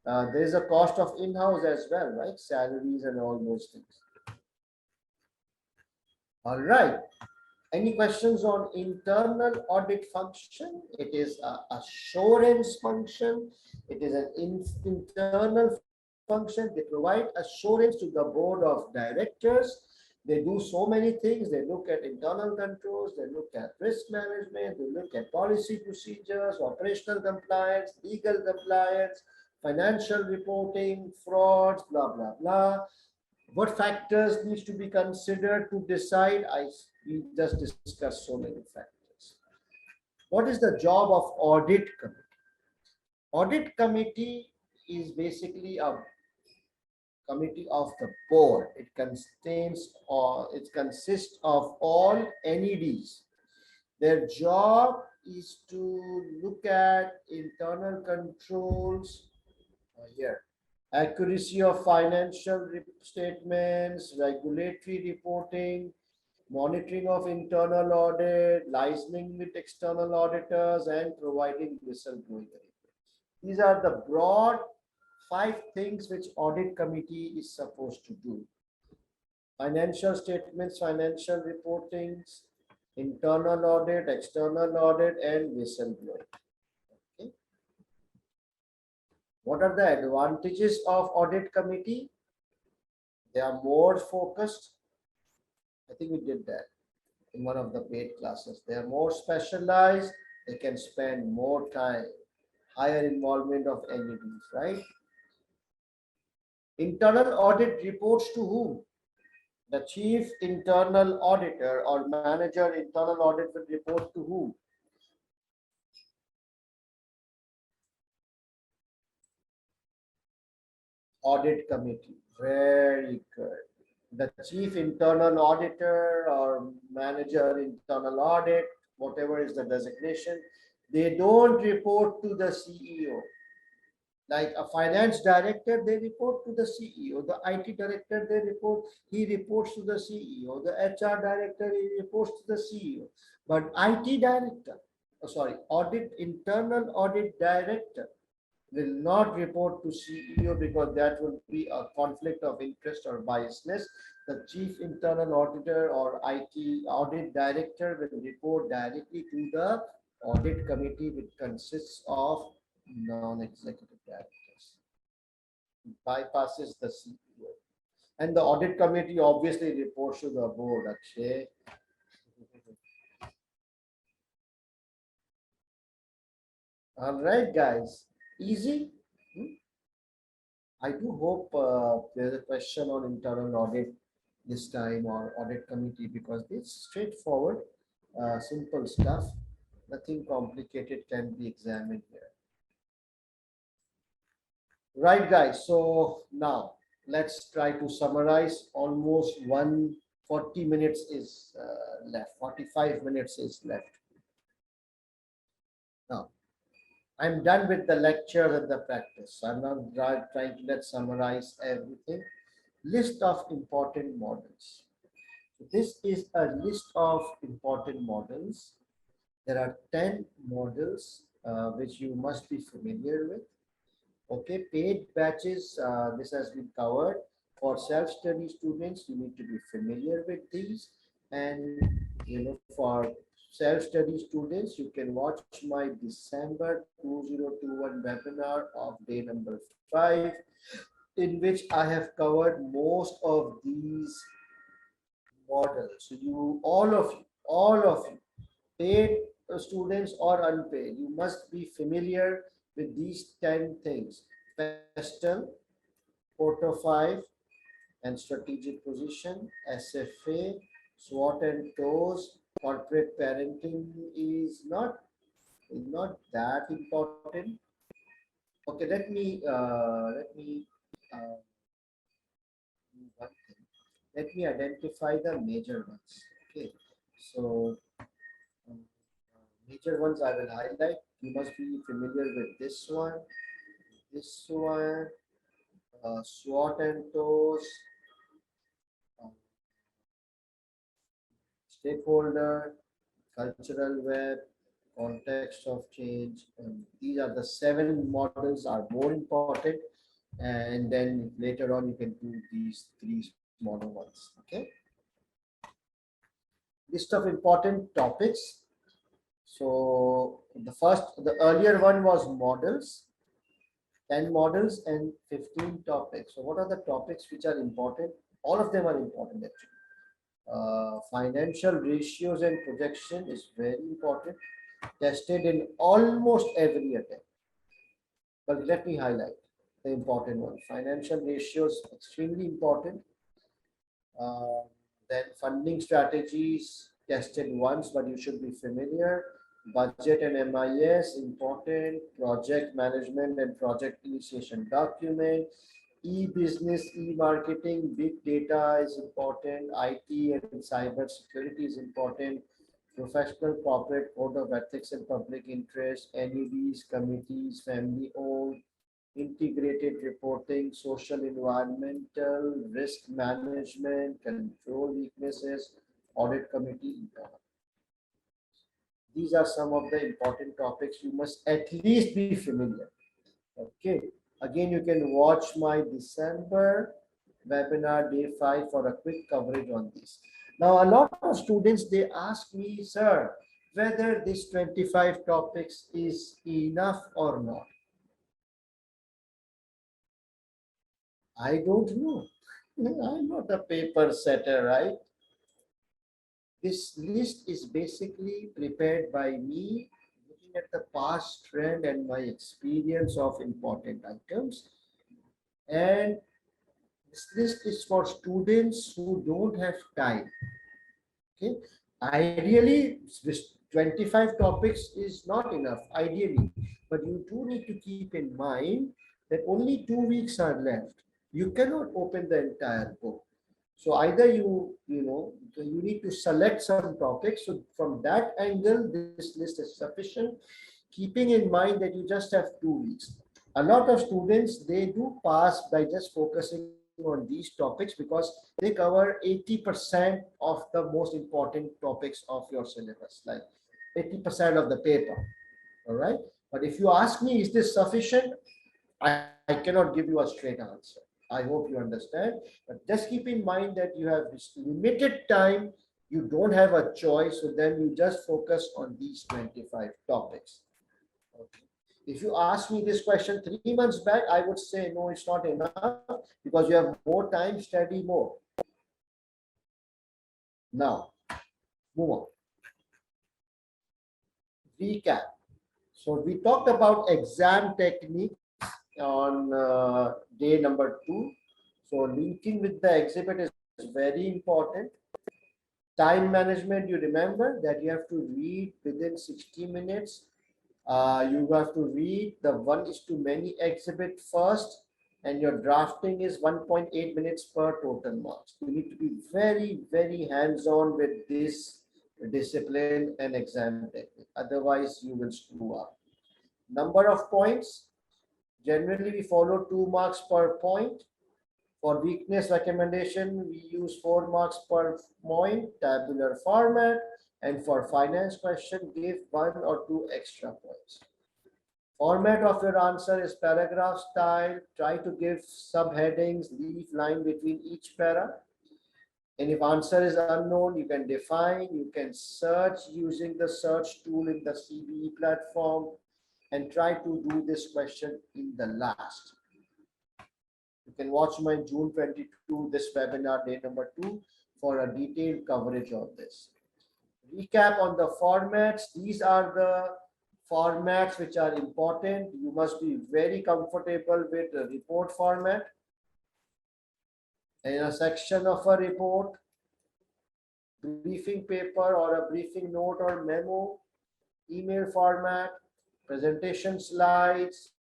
[SPEAKER 2] There is a cost of in-house as well, right? Salaries and all those things. All right. Any questions on internal audit function? It is an assurance function. It is an internal function. They provide assurance to the board of directors. They do so many things. They look at internal controls. They look at risk management. They look at policy procedures, operational compliance, legal compliance, financial reporting, frauds, blah, blah, blah. What factors needs to be considered to decide? We just discussed so many factors. What is the job of audit committee? Audit committee is basically a committee of the board. It consists of all NEDs. Their job is to look at internal controls here. Accuracy of financial statements, regulatory reporting, monitoring of internal audit, licensing with external auditors, and providing whistleblowing. These are the broad 5 things which audit committee is supposed to do. Financial statements, financial reportings, internal audit, external audit, and whistleblowing. Okay. What are the advantages of audit committee? They are more focused. I think we did that in one of the paid classes. They are more specialized. They can spend more time. Higher involvement of entities, right? Internal audit reports to whom? The chief internal auditor or manager internal audit will report to whom? Audit committee. Very good. The chief internal auditor or manager internal audit, whatever is the designation, they don't report to the CEO. Like a finance director, they report to the CEO. The IT director, he reports to the CEO. The HR director, he reports to the CEO. But IT director, internal audit director will not report to CEO because that will be a conflict of interest or biasness. The chief internal auditor or IT audit director will report directly to the audit committee, which consists of non-executive directors. It bypasses the CEO. And the audit committee obviously reports to the board, Akshay. All right, guys. Easy? I do hope there's a question on internal audit this time or audit committee, because it's straightforward, simple stuff. Nothing complicated can be examined here. Right, guys. So now let's try to summarize. Almost 140 minutes is left. 45 minutes is left. Now, I'm done with the lecture and the practice. I'm not trying to let's summarize everything. List of important models. So this is a list of important models. There are 10 models which you must be familiar with. Okay, paid batches, this has been covered. For self-study students, you need to be familiar with these. And for self-study students, you can watch my December 2021 webinar of day number 5, in which I have covered most of these models. So you, all of you, paid students or unpaid, you must be familiar with these 10 things: PESTEL, Porto 5, and strategic position, SFA, SWOT and TOES. Corporate parenting is not that important. Okay, let me do one thing. Let me identify the major ones. Okay, so major ones I will highlight. You must be familiar with this one, SWOT and TOES, uh, stakeholder, cultural web, context of change. And these are the 7 models are more important. And then later on, you can do these 3 smaller ones. Okay. List of important topics. So the earlier one was models, 10 models and 15 topics. So what are the topics which are important? All of them are important actually. Financial ratios and projection is very important, tested in almost every attempt. But let me highlight the important one. Financial ratios, extremely important. Uh, then funding strategies, tested once, but you should be familiar. Budget and MIS, important. Project management and project initiation document. E-business, e-marketing, big data is important. IT and cyber security is important. Professional corporate code of ethics and public interest, NEDs, committees, family owned, integrated reporting, social environmental, risk management, control weaknesses, audit committee. These are some of the important topics you must at least be familiar. Okay. Again, you can watch my December webinar day 5 for a quick coverage on this. Now, a lot of students, they ask me, sir, whether this 25 topics is enough or not. I don't know. I'm not a paper setter, right? This list is basically prepared by me, looking at the past trend and my experience of important items. And this list is for students who don't have time. Okay. Ideally, this 25 topics is not enough, ideally, but you do need to keep in mind that only 2 weeks are left. You cannot open the entire book. So either you need to select some topics. So from that angle, this list is sufficient, keeping in mind that you just have 2 weeks. A lot of students, they do pass by just focusing on these topics because they cover 80% of the most important topics of your syllabus, like 80% of the paper. All right. But if you ask me, is this sufficient? I cannot give you a straight answer. I hope you understand. But just keep in mind that you have this limited time. You don't have a choice. So then you just focus on these 25 topics. Okay. If you ask me this question 3 months back, I would say, no, it's not enough because you have more time, study more. Now, move on. Recap. So we talked about exam techniques on day number 2. So linking with the exhibit is very important. Time management, you remember that you have to read within 60 minutes. You have to read the 1:many exhibit first, and your drafting is 1.8 minutes per total marks. You need to be very, very hands-on with this discipline and exam technique. Otherwise, you will screw up. Number of points. Generally, we follow 2 marks per point. For weakness recommendation, we use 4 marks per point, tabular format. And for finance question, give 1 or 2 extra points. Format of your answer is paragraph style. Try to give subheadings, leave line between each para. And if answer is unknown, you can define, you can search using the search tool in the CBE platform, and try to do this question in the last. You can watch my June 22, this webinar, day number 2, for a detailed coverage on this. Recap on the formats. These are the formats which are important. You must be very comfortable with the report format. In a section of a report, briefing paper or a briefing note or memo, email format, presentation slides,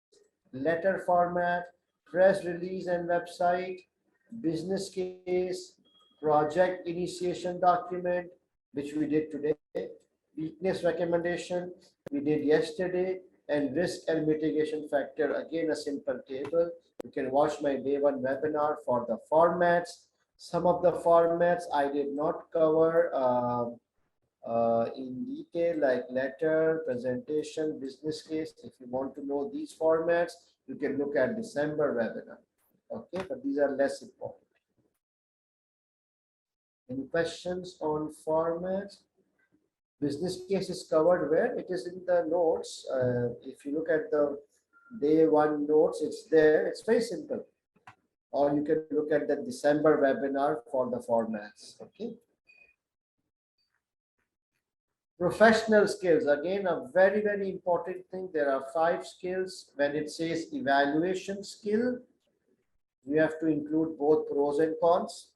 [SPEAKER 2] letter format, press release and website, business case, project initiation document, which we did today, weakness recommendation, we did yesterday, and risk and mitigation factor, again a simple table. You can watch my day 1 webinar for the formats. Some of the formats I did not cover in detail, like letter, presentation, business case. If you want to know these formats, you can look at December webinar. Okay, but these are less important. Any questions on formats? Business case is covered where? It is in the notes. If you look at the day 1 notes, it's there. It's very simple. Or you can look at the December webinar for the formats. Okay. Professional skills, again, a very, very important thing. There are 5 skills. When it says evaluation skill, we have to include both pros and cons.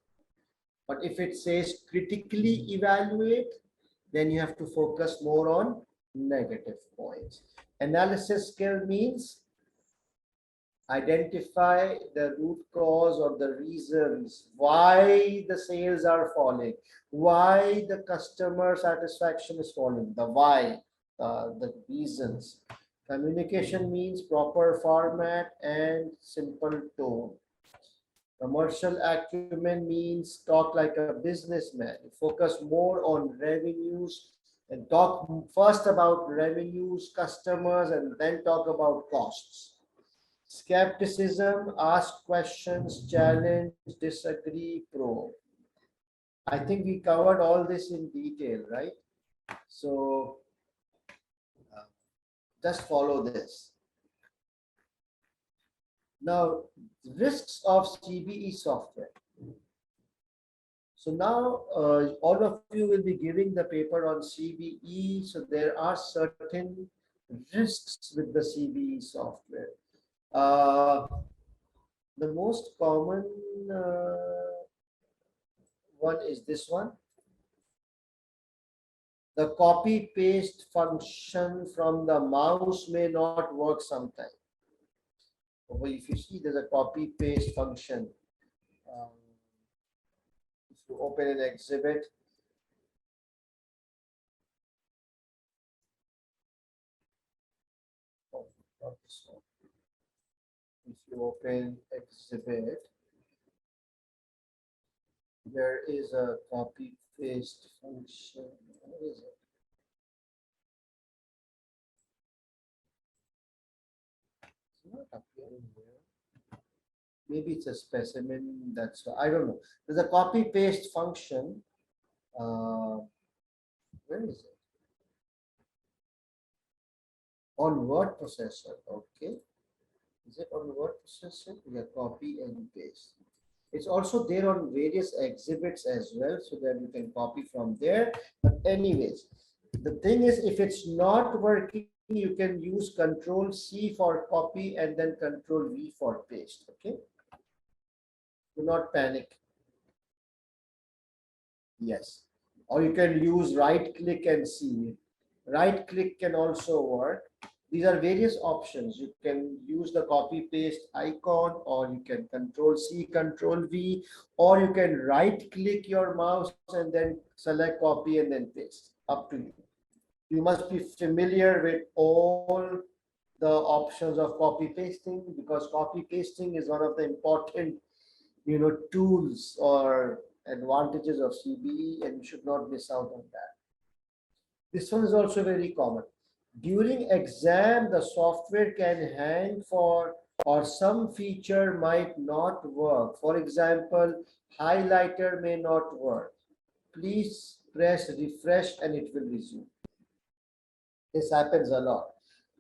[SPEAKER 2] But if it says critically evaluate, then you have to focus more on negative points. Analysis skill means identify the root cause or the reasons why the sales are falling, why the customer satisfaction is falling, the why, the reasons. Communication means proper format and simple tone. Commercial acumen means talk like a businessman. Focus more on revenues and talk first about revenues, customers, and then talk about costs. Skepticism, ask questions, challenge, disagree, probe. I think we covered all this in detail, right? So just follow this. Now, risks of CBE software. So now all of you will be giving the paper on CBE. So there are certain risks with the CBE software. The most common one is this one. The copy paste function from the mouse may not work sometimes. If you see, there's a copy paste function. If you open an exhibit, if you open exhibit, there is a copy paste function. What is it? It's not appearing here. Maybe it's a specimen. That's I don't know. There's a copy paste function. Where is it? On word processor. Okay. Is it on word processor? Yeah, copy and paste. It's also there on various exhibits as well, so that you can copy from there. But anyways, the thing is, if it's not working, you can use Control-C for copy and then Control-V for paste. Okay. Do not panic. Yes. Or you can use right-click and see. Right-click can also work. These are various options. You can use the copy paste icon, or you can Control-C, Control-V, or you can right click your mouse and then select copy and then paste. Up to you. You must be familiar with all the options of copy pasting, because copy pasting is one of the important, tools or advantages of CBE, and you should not miss out on that. This one is also very common. During exam, the software can hang for or some feature might not work. For example, highlighter may not work. Please press refresh and it will resume. This happens a lot.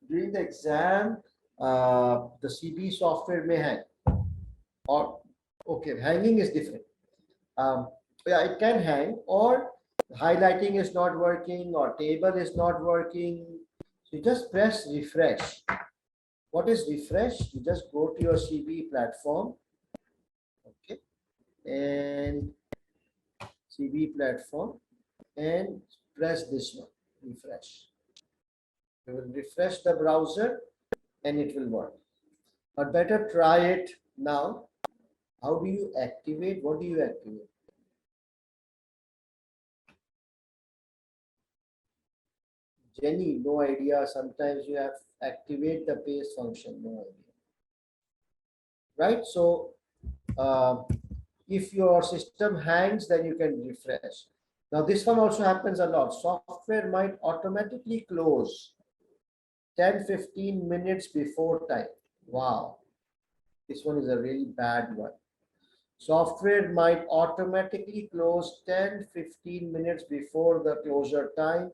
[SPEAKER 2] During the exam, the CB software may hang. Or, okay, hanging is different. Yeah, it can hang, or highlighting is not working, or table is not working. So you just press refresh. What is refresh? You just go to your CB platform, okay, and CB platform, and press this one, refresh. You will refresh the browser and it will work. But better try it now. How do you activate? What do you activate? Jenny, no idea. Sometimes you have activate the paste function, no idea. Right? So if your system hangs, then you can refresh. Now this one also happens a lot. Software might automatically close 10-15 minutes before time. Wow. This one is a really bad one. Software might automatically close 10-15 minutes before the closure time.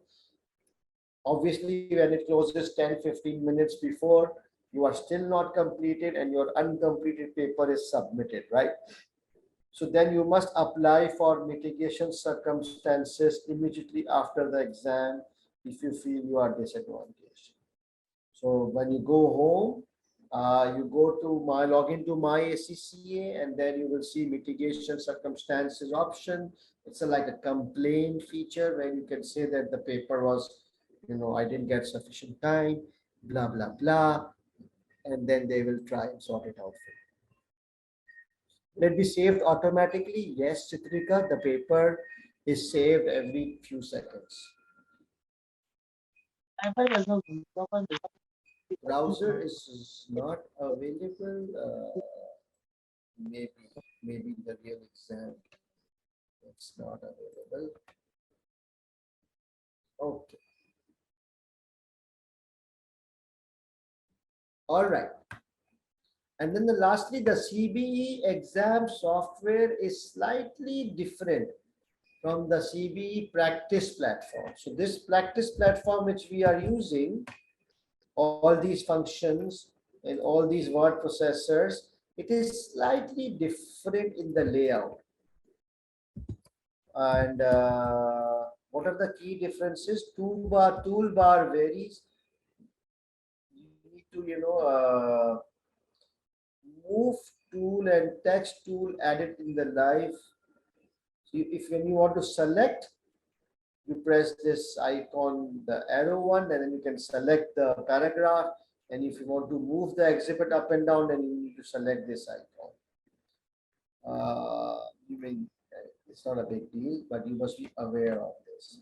[SPEAKER 2] Obviously, when it closes 10-15 minutes before, you are still not completed and your uncompleted paper is submitted, right? So then you must apply for mitigation circumstances immediately after the exam if you feel you are disadvantaged. So when you go home, you go to log into my ACCA, and then you will see mitigation circumstances option. It's like a complaint feature where you can say that the paper was, I didn't get sufficient time, blah, blah, blah. And then they will try and sort it out for you. Will it be saved automatically? Yes, Chitrika, the paper is saved every few seconds. Browser is not available. Maybe the real exam it's not available. Okay. All right. And then lastly, the CBE exam software is slightly different from the CBE practice platform. So this practice platform which we are using, all these functions and all these word processors, it is slightly different in the layout. And what are the key differences? Toolbar varies. You need to, move tool and text tool added in the live. So when you want to select, you press this icon, the arrow one, and then you can select the paragraph. And if you want to move the exhibit up and down, then you need to select this icon. It's not a big deal, but you must be aware of this.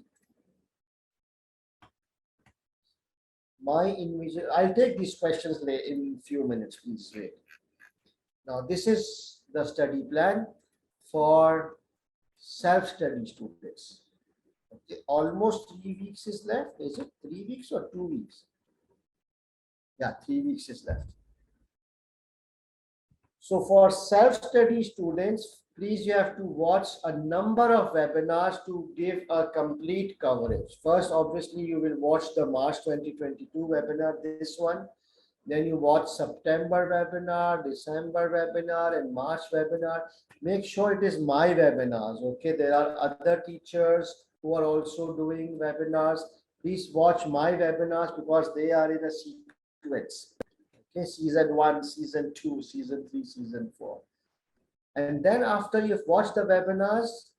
[SPEAKER 2] I'll take these questions in a few minutes, please wait. Now, this is the study plan for self-study students. Okay, almost 3 weeks is left. Is it 3 weeks or 2 weeks? Yeah, 3 weeks is left. So for self-study students, please, you have to watch a number of webinars to give a complete coverage. First, obviously, you will watch the March 2022 webinar, this one. Then you watch September webinar, December webinar, and March webinar. Make sure it is my webinars, okay? There are other teachers who are also doing webinars. Please watch my webinars because they are in a sequence. Okay, season 1, season 2, season 3, season 4. And then after you've watched the webinars,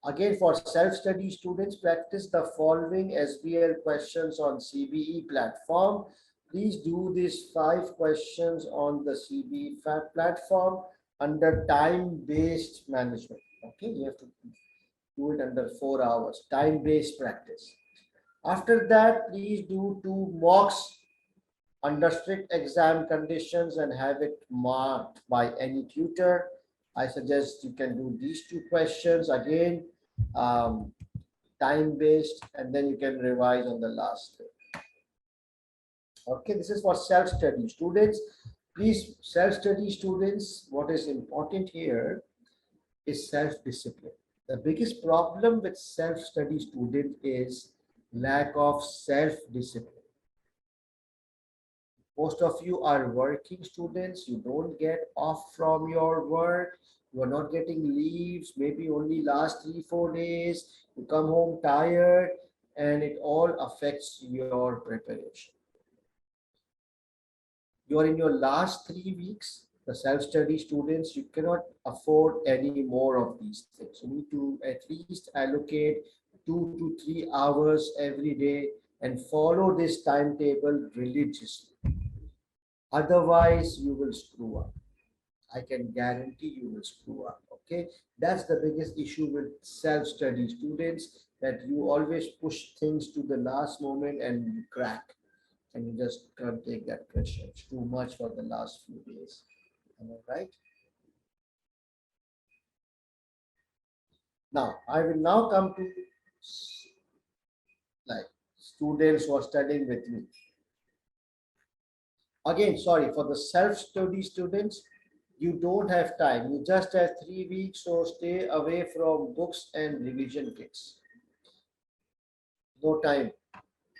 [SPEAKER 2] again for self-study students, practice the following SBL questions on CBE platform. Please do these 5 questions on the CBE platform under time-based management. Okay, you have to do it under 4 hours, time-based practice. After that, please do 2 mocks under strict exam conditions and have it marked by any tutor. I suggest you can do these 2 questions again, time-based, and then you can revise on the last day. Okay, this is for self-study students. Please, self-study students, what is important here is self-discipline. The biggest problem with self-study student is lack of self-discipline. Most of you are working students, you don't get off from your work, you are not getting leaves, maybe only last 3-4 days, you come home tired, and it all affects your preparation. You are in your last 3 weeks, the self-study students, you cannot afford any more of these things. You need to at least allocate 2 to 3 hours every day and follow this timetable religiously. Otherwise, you will screw up. I can guarantee you will screw up. Okay, that's the biggest issue with self-study students, that you always push things to the last moment and you crack, and you just can't take that pressure. It's too much for the last few days. Am I right? Now, I will now come to like students who are studying with me. Again, sorry, for the self-study students, you don't have time. You just have 3 weeks, so stay away from books and revision kits. No time.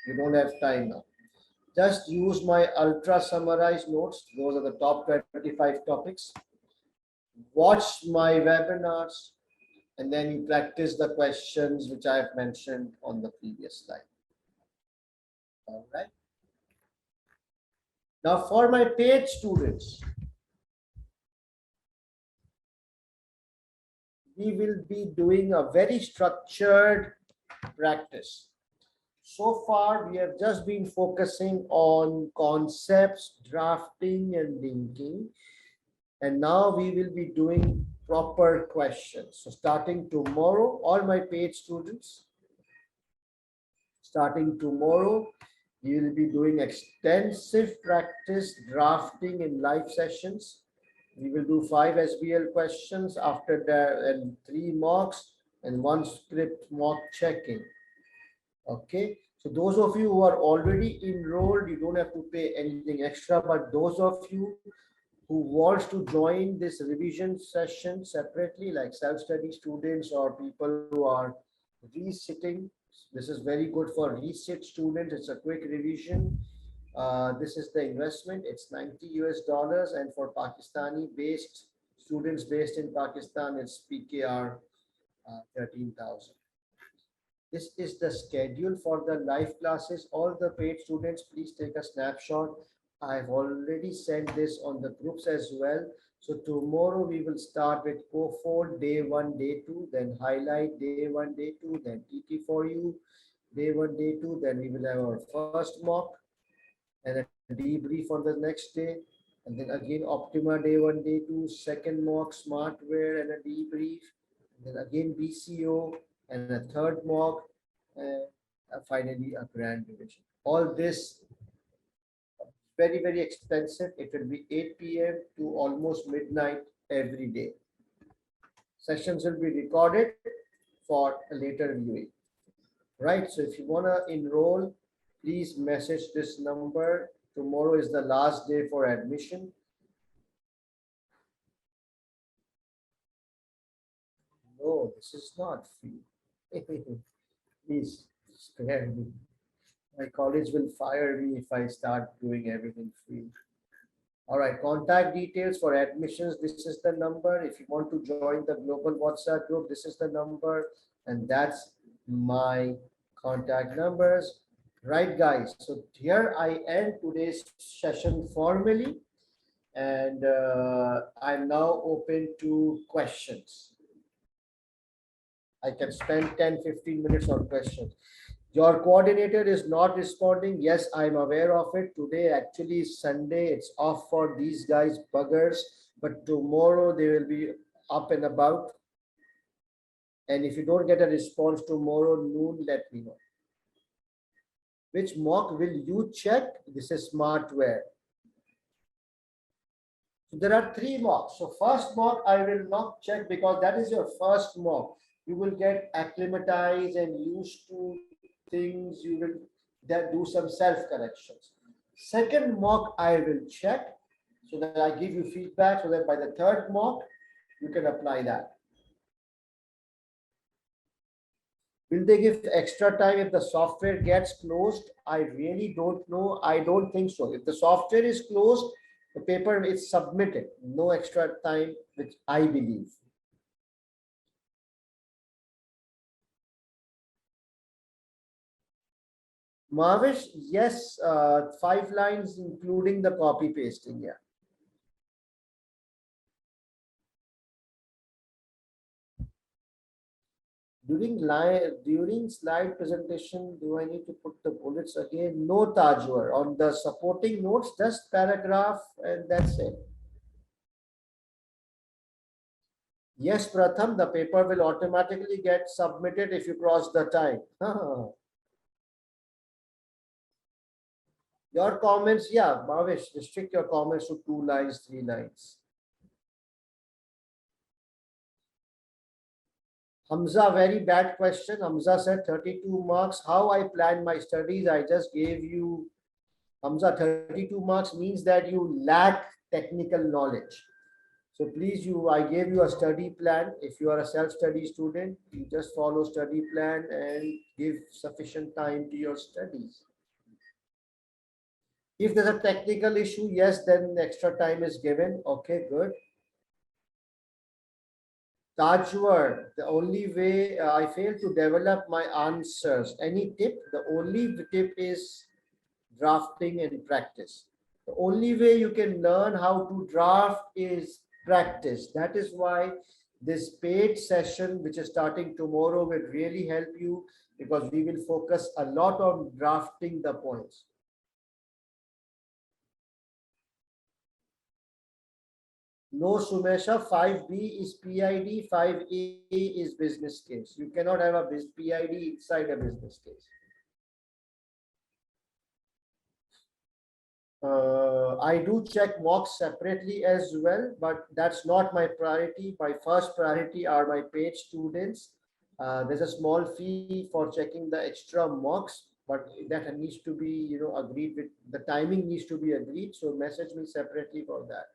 [SPEAKER 2] You don't have time now. Just use my ultra summarized notes. Those are the top 25 topics. Watch my webinars, and then you practice the questions which I have mentioned on the previous slide. All right. Now for my paid students, we will be doing a very structured practice. So far, we have just been focusing on concepts, drafting and linking. And now we will be doing proper questions. So starting tomorrow, all my paid students, starting tomorrow, you will be doing extensive practice drafting in live sessions. We will do 5 SBL questions after that, and 3 mocks and 1 script mock checking. Okay, so those of you who are already enrolled, you don't have to pay anything extra, but those of you who wants to join this revision session separately, like self-study students or people who are resitting, this is very good for resit students. It's a quick revision. This is the investment. It's $90 and for Pakistani based students based in Pakistan, it's PKR 13,000. This is the schedule for the live classes. All the paid students, please take a snapshot. I've already sent this on the groups as well. So tomorrow we will start with COFOL day 1, day 2, then highlight day 1, day 2, then TT for you, day 1, day 2. Then we will have our first mock and a debrief on the next day. And then again, Optima day 1, day 2, second mock, smartware and a debrief. And then again, BCO and a third mock, and finally a grand revision. All this very, very expensive. It will be 8 p.m. to almost midnight every day. Sessions will be recorded for a later viewing. Right, so if you want to enroll, please message this number. Tomorrow is the last day for admission. No, this is not free. Please spare me. My college will fire me if I start doing everything free. All right, contact details for admissions. This is the number. If you want to join the global WhatsApp group, this is the number. And that's my contact numbers. Right, guys. So here I end today's session formally. And I'm now open to questions. I can spend 10-15 minutes on questions. Your coordinator is not responding. Yes, I'm aware of it. Today actually is Sunday. It's off for these guys, buggers. But tomorrow they will be up and about. And if you don't get a response tomorrow noon, let me know. Which mock will you check? This is smartware. So there are 3 mocks. So first mock I will not check because that is your first mock. You will get acclimatized and used to things. You will then do some self corrections. Second mock I will check. so that I give you feedback so that by the third mock, you can apply that. Will they give extra time if the software gets closed? I really don't know. I don't think so. If the software is closed, the paper is submitted. No extra time, which I believe. Marvish, yes, 5 lines including the copy pasting, yeah. During slide presentation, do I need to put the bullets again? No, Tajwar. On the supporting notes, just paragraph and that's it. Yes, Pratham, the paper will automatically get submitted if you cross the time. Your comments, yeah, Bhavesh, restrict your comments to 2 lines, 3 lines. Hamza, very bad question. Hamza said 32 marks. How I plan my studies? I just gave you, Hamza, 32 marks means that you lack technical knowledge. So please, I gave you a study plan. If you are a self-study student, you just follow study plan and give sufficient time to your studies. If there's a technical issue, yes, then extra time is given. Okay, good. Tajwar, the only way I fail to develop my answers. Any tip? The only tip is drafting and practice. The only way you can learn how to draft is practice. That is why this paid session, which is starting tomorrow, will really help you because we will focus a lot on drafting the points. No, Sumesha, 5B is PID, 5A is business case. You cannot have a PID inside a business case. I do check mocks separately as well, but that's not my priority. My first priority are my paid students. There's a small fee for checking the extra mocks, but that needs to be, agreed with. The timing needs to be agreed. So message me separately for that.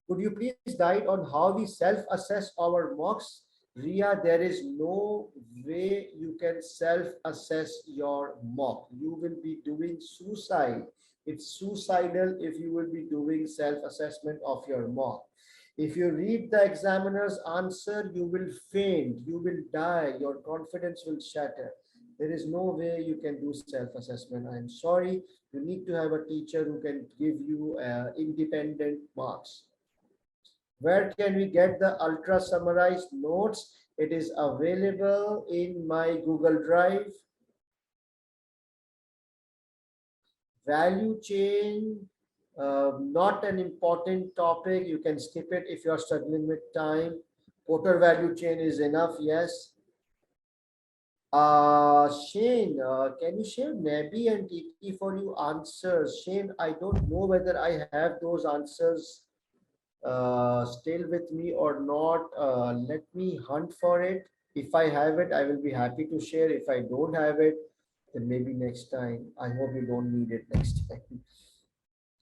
[SPEAKER 2] Could you please guide on how we self-assess our mocks? Ria, there is no way you can self-assess your mock. You will be doing suicide. It's suicidal if you will be doing self-assessment of your mock. If you read the examiner's answer, you will faint, you will die, your confidence will shatter. There is no way you can do self-assessment. I'm sorry, you need to have a teacher who can give you independent marks. Where can we get the ultra summarized notes? It is available in my Google Drive. Value chain, not an important topic. You can skip it if you're struggling with time. Porter value chain is enough, yes. Shane, can you share Nabi and TT for you answers? Shane, I don't know whether I have those answers still with me or not. Let me hunt for it. If I have it, I will be happy to share. If I don't have it, then maybe next time. I hope you don't need it next time.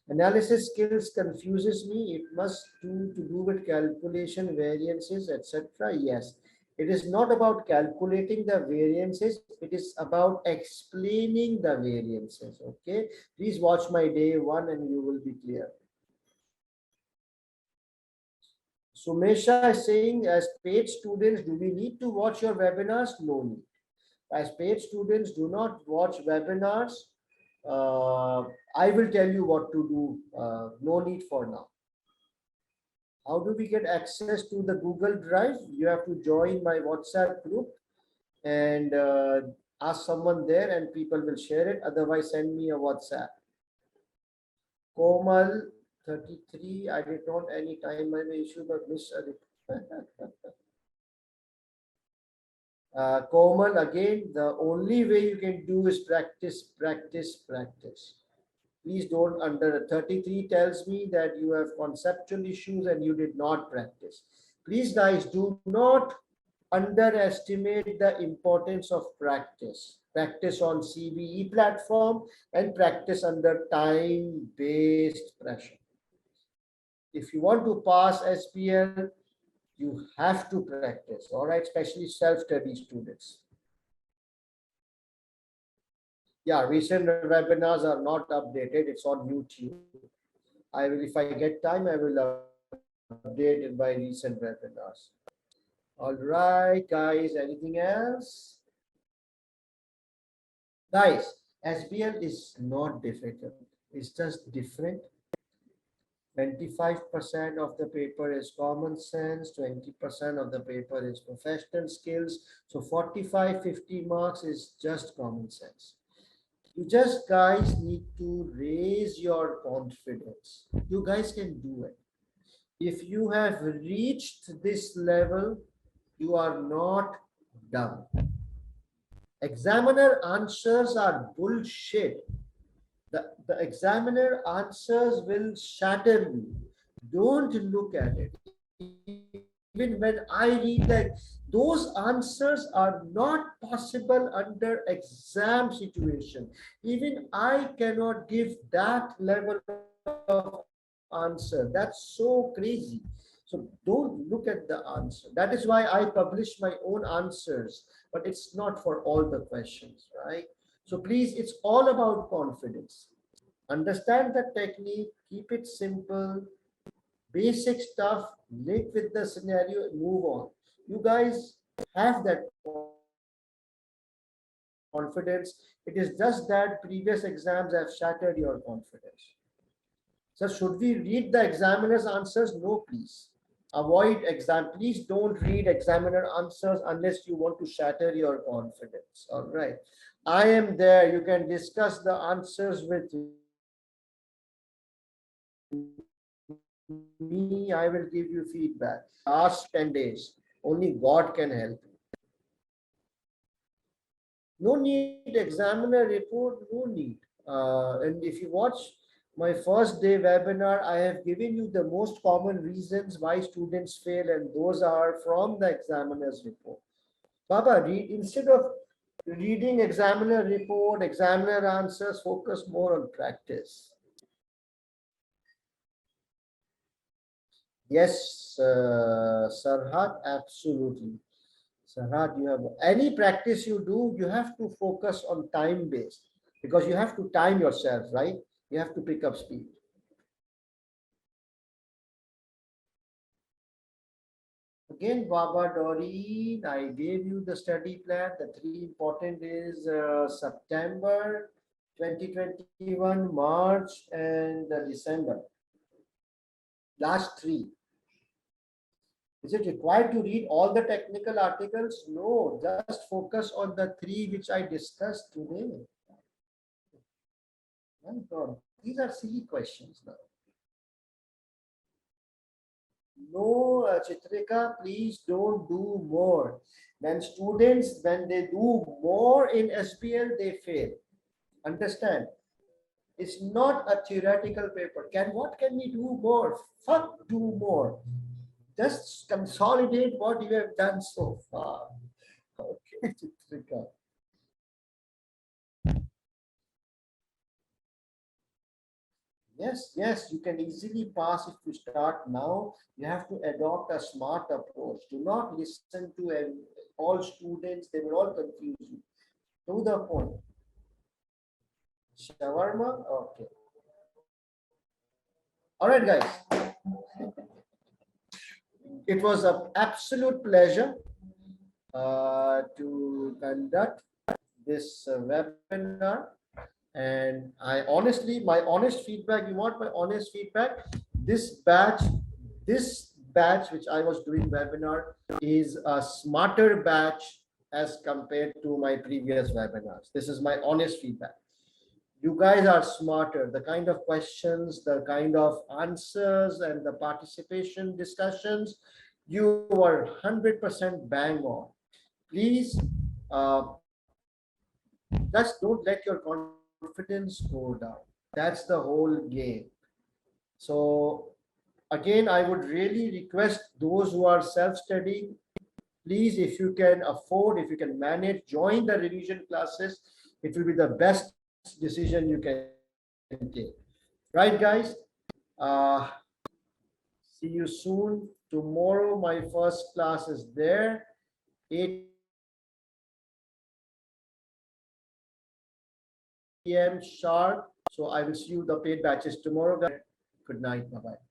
[SPEAKER 2] Analysis skills confuses me. It must do with calculation, variances, etc. Yes, it is not about calculating the variances. It is about explaining the variances. Okay, please watch my day 1 and you will be clear. Sumesha is saying, as paid students, do we need to watch your webinars? No need. As paid students, do not watch webinars. I will tell you what to do. No need for now. How do we get access to the Google Drive? You have to join my WhatsApp group and ask someone there and people will share it. Otherwise, send me a WhatsApp. Komal 33, I did not any time my issue, but miss Komal, again, the only way you can do is practice, practice, practice. Please don't 33 tells me that you have conceptual issues and you did not practice. Please guys, do not underestimate the importance of practice. Practice on CBE platform and practice under time-based pressure. If you want to pass SBL, you have to practice, all right, especially self-study students. Yeah, recent webinars are not updated. It's on YouTube. I will, if I get time, I will update it by recent webinars. All right, guys, anything else? Guys, SBL is not difficult. It's just different. 25% of the paper is common sense, 20% of the paper is professional skills. So 45, 50 marks is just common sense. You just guys need to raise your confidence. You guys can do it. If you have reached this level, you are not done. Examiner answers are bullshit. The examiner answers will shatter you. Don't look at it. Even when I read that, those answers are not possible under exam situation. Even I cannot give that level of answer. That's so crazy. So don't look at the answer. That is why I publish my own answers, but it's not for all the questions, right? So please, it's all about confidence. Understand the technique, keep it simple, basic stuff, live with the scenario, move on. You guys have that confidence. It is just that previous exams have shattered your confidence. So should we read the examiner's answers? No, please. Avoid exam. Please don't read examiner answers unless you want to shatter your confidence. All right. I am there. You can discuss the answers with me. I will give you feedback. Last 10 days. Only God can help you. No need examiner report. No need. And if you watch my first day webinar, I have given you the most common reasons why students fail, and those are from the examiner's report. Baba, read, instead of reading examiner report, examiner answers, focus more on practice. Yes, Sarhat, absolutely. Sarhat, you have any practice you do, you have to focus on time based, because you have to time yourself, right? You have to pick up speed. Again, Baba Doreen, I gave you the study plan. The three important is September 2021, March, and December. Last three. Is it required to read all the technical articles? No, just focus on the three which I discussed today. My God, these are silly questions now. No, Chitrika, please don't do more. When students, when they do more in SBL, they fail. Understand? It's not a theoretical paper. What can we do more? Fuck, do more. Just consolidate what you have done so far. Okay, Chitrika. Yes, yes, you can easily pass if you start now. You have to adopt a smart approach. Do not listen to all students. They will all confuse you. To the point. Shawarma? Okay. All right, guys. It was an absolute pleasure to conduct this webinar. And I honestly, my honest feedback, you want my honest feedback? This batch which I was doing webinar is a smarter batch as compared to my previous webinars. This is my honest feedback. You guys are smarter. The kind of questions, the kind of answers, and the participation discussions, you were 100% bang on. Please, just don't let your confidence go down. That's the whole game. So again, I would really request those who are self-studying, Please, if you can afford, if you can manage, join the revision classes. It will be the best decision you can take. Right, guys? See you soon. Tomorrow, my first class is there, 8 p.m. sharp. So I will see you the paid batches tomorrow, guys. Good night. Bye-bye.